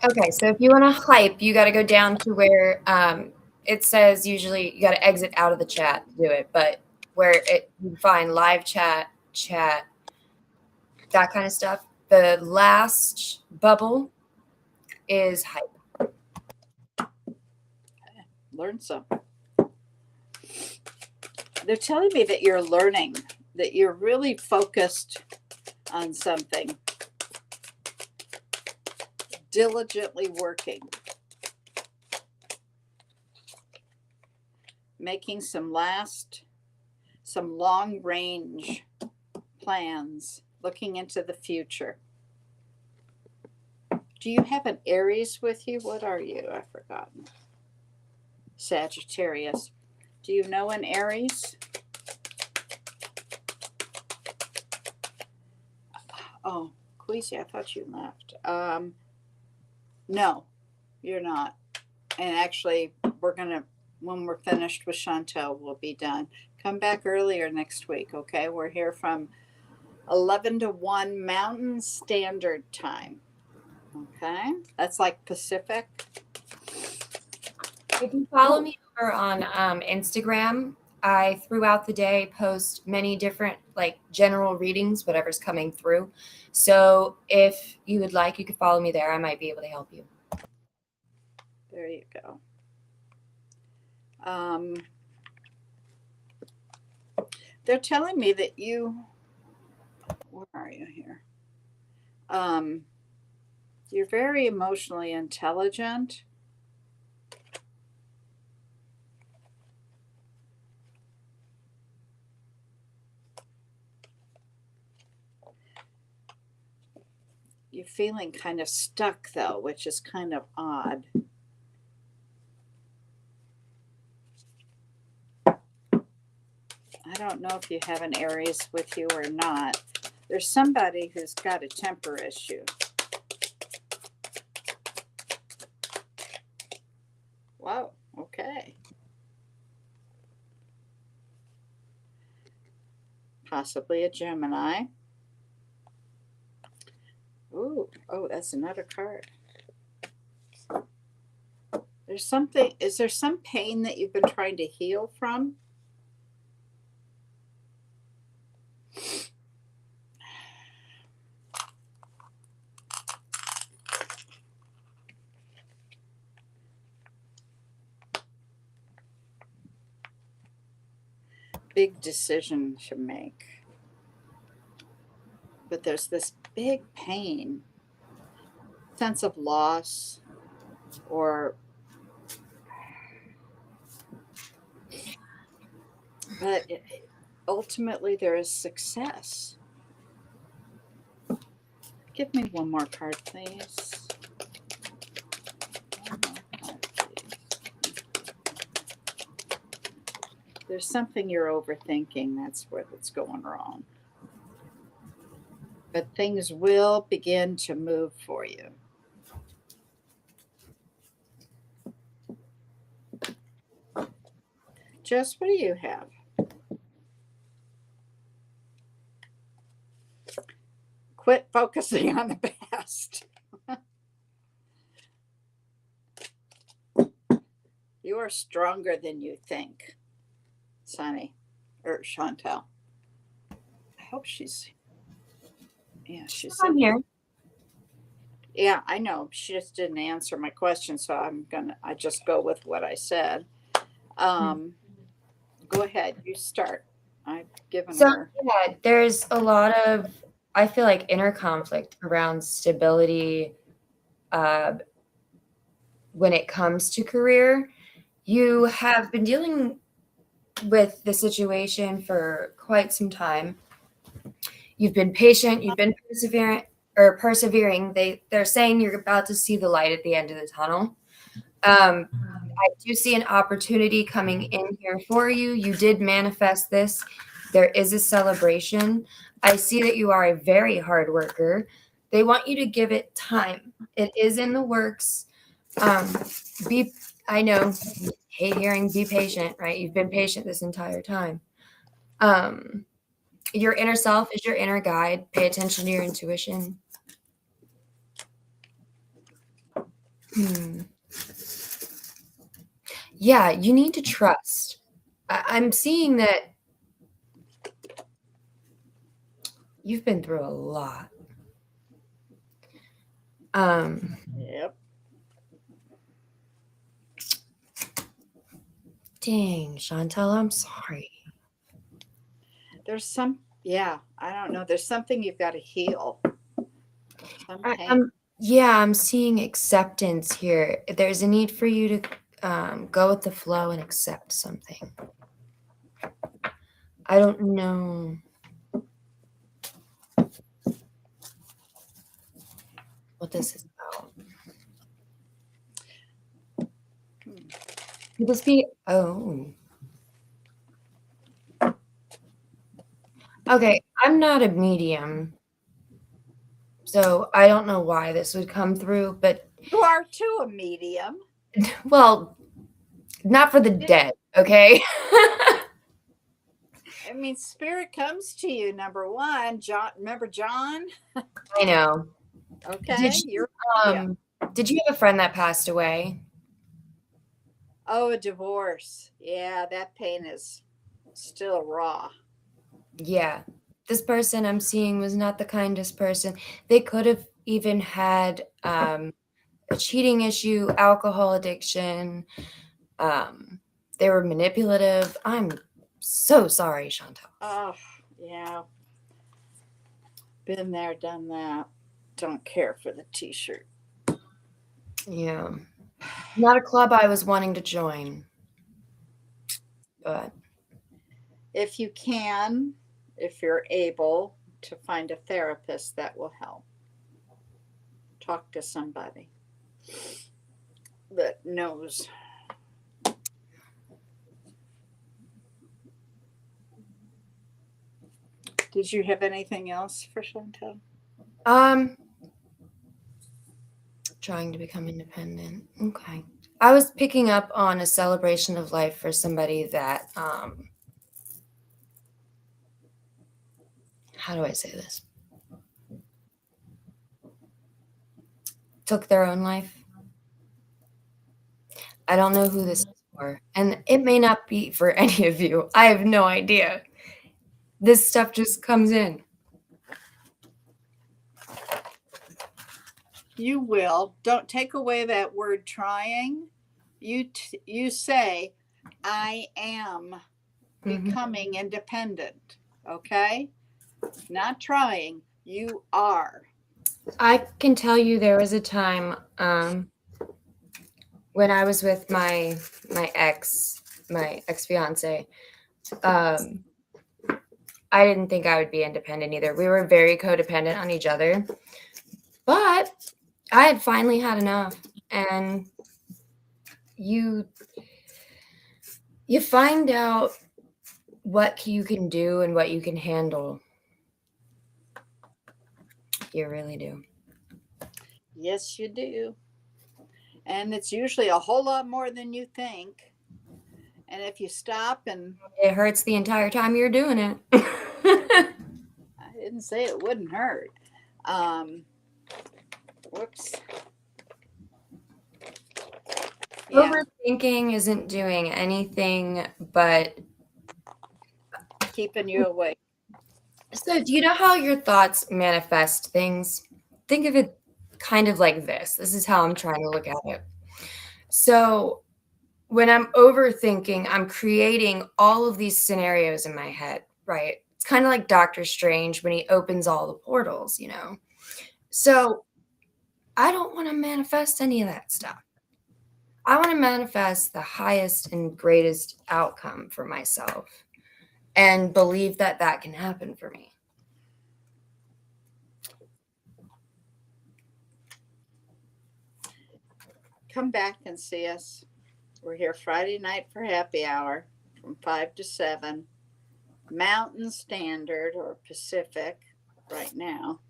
Okay, so if you want to hype, you got to go down to where it says usually you got to exit out of the chat to do it, but where you find live chat, that kind of stuff. The last bubble is hype. Learn something. They're telling me that you're learning, that you're really focused on something, diligently working, making some long range plans, looking into the future. Do you have an Aries with you? What are you? I've forgotten. Sagittarius. Do you know an Aries? Oh, Queasy, I thought you left. No, you're not. And actually, when we're finished with Chantel, we'll be done. Come back earlier next week, okay? We're here from 11 to 1 Mountain Standard Time. Okay? That's like Pacific. If you follow me over on Instagram, I throughout the day post many different general readings, whatever's coming through. So if you would like, you could follow me there. I might be able to help you. There you go. They're telling me that where are you here? You're very emotionally intelligent. You're feeling kind of stuck, though, which is kind of odd. I don't know if you have an Aries with you or not. There's somebody who's got a temper issue. Wow, okay. Possibly a Gemini. Ooh, oh, that's another card. Is there some pain that you've been trying to heal from? big decision to make. But there's this big pain, sense of loss, or but ultimately there is success. Give me one more card, please. One more card, please. There's something you're overthinking. That's what's going wrong. But things will begin to move for you. Jess, what do you have? Quit focusing on the past. You are stronger than you think, Sunny, or Chantel. I hope she's, yeah, she's I'm here. Yeah, I know. She just didn't answer my question, so I just go with what I said. Go ahead, you start. I've given So her. yeah, there's a lot of, I feel like, inner conflict around stability when it comes to career. You have been dealing with the situation for quite some time. You've been patient, you've been persevering. They're saying you're about to see the light at the end of the tunnel. I do see an opportunity coming in here for you. You did manifest this. There is a celebration. I see that you are a very hard worker. They want you to give it time. It is in the works. I know, hate hearing be patient, right? You've been patient this entire time. Your inner self is your inner guide. Pay attention to your intuition. Yeah, you need to trust. I'm seeing that you've been through a lot. Yep. Dang, Chantel, I'm sorry. There's I don't know. There's something you've got to heal. Some pain. I'm seeing acceptance here. There's a need for you to go with the flow and accept something. I don't know what this is about. Could this be? Oh. Okay, I'm not a medium, so I don't know why this would come through, but You are too a medium. well, not for the dead, okay? I mean, spirit comes to you. Number one, John. Remember John? I know. Okay, Did you have a friend that passed away? Oh, a divorce. Yeah, that pain is still raw. Yeah. This person I'm seeing was not the kindest person. They could have even had a cheating issue, alcohol addiction. They were manipulative. I'm so sorry, Chantel. Oh, yeah. Been there, done that. Don't care for the t-shirt. Yeah. Not a club I was wanting to join. But If you can, if you're able to find a therapist, that will help. Talk to somebody that knows. Did you have anything else for Chantel? Trying to become independent. Okay. I was picking up on a celebration of life for somebody that how do I say this? Took their own life. I don't know who this is for, and it may not be for any of you. I have no idea. This stuff just comes in. You will. Don't take away that word trying. You say, I am becoming independent. Okay? Not trying. You are. I can tell you there was a time when I was with my ex fiance. I didn't think I would be independent either. We were very codependent on each other, but I had finally had enough. And you find out what you can do and what you can handle. You really do. Yes, you do. And it's usually a whole lot more than you think. And if you stop and It hurts the entire time you're doing it. I didn't say it wouldn't hurt. Whoops. Yeah, Overthinking isn't doing anything but. keeping you awake. So, do you know how your thoughts manifest things? Think of it kind of like this. This is how I'm trying to look at it. So, when I'm overthinking, I'm creating all of these scenarios in my head, right? It's kind of like Doctor Strange when he opens all the portals, you know? So, I don't want to manifest any of that stuff. I want to manifest the highest and greatest outcome for myself and believe that that can happen for me. Come back and see us. We're here Friday night for happy hour from 5 to 7. Mountain Standard or Pacific right now.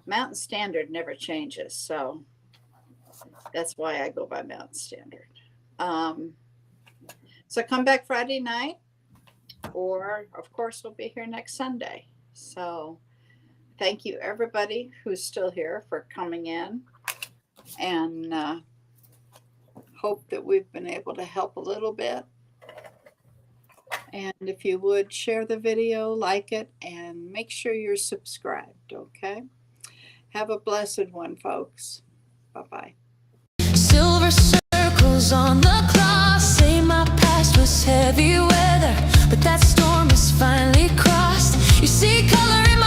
Mountain Standard never changes, so that's why I go by Mountain Standard. So come back Friday night, or of course we'll be here next Sunday. So thank you everybody who's still here for coming in, and hope that we've been able to help a little bit. And if you would share the video, like it, and make sure you're subscribed, okay? Have a blessed one, folks. Bye-bye. Silver circles on the cross say my past was heavy weather, but that storm is finally crossed. You see color in my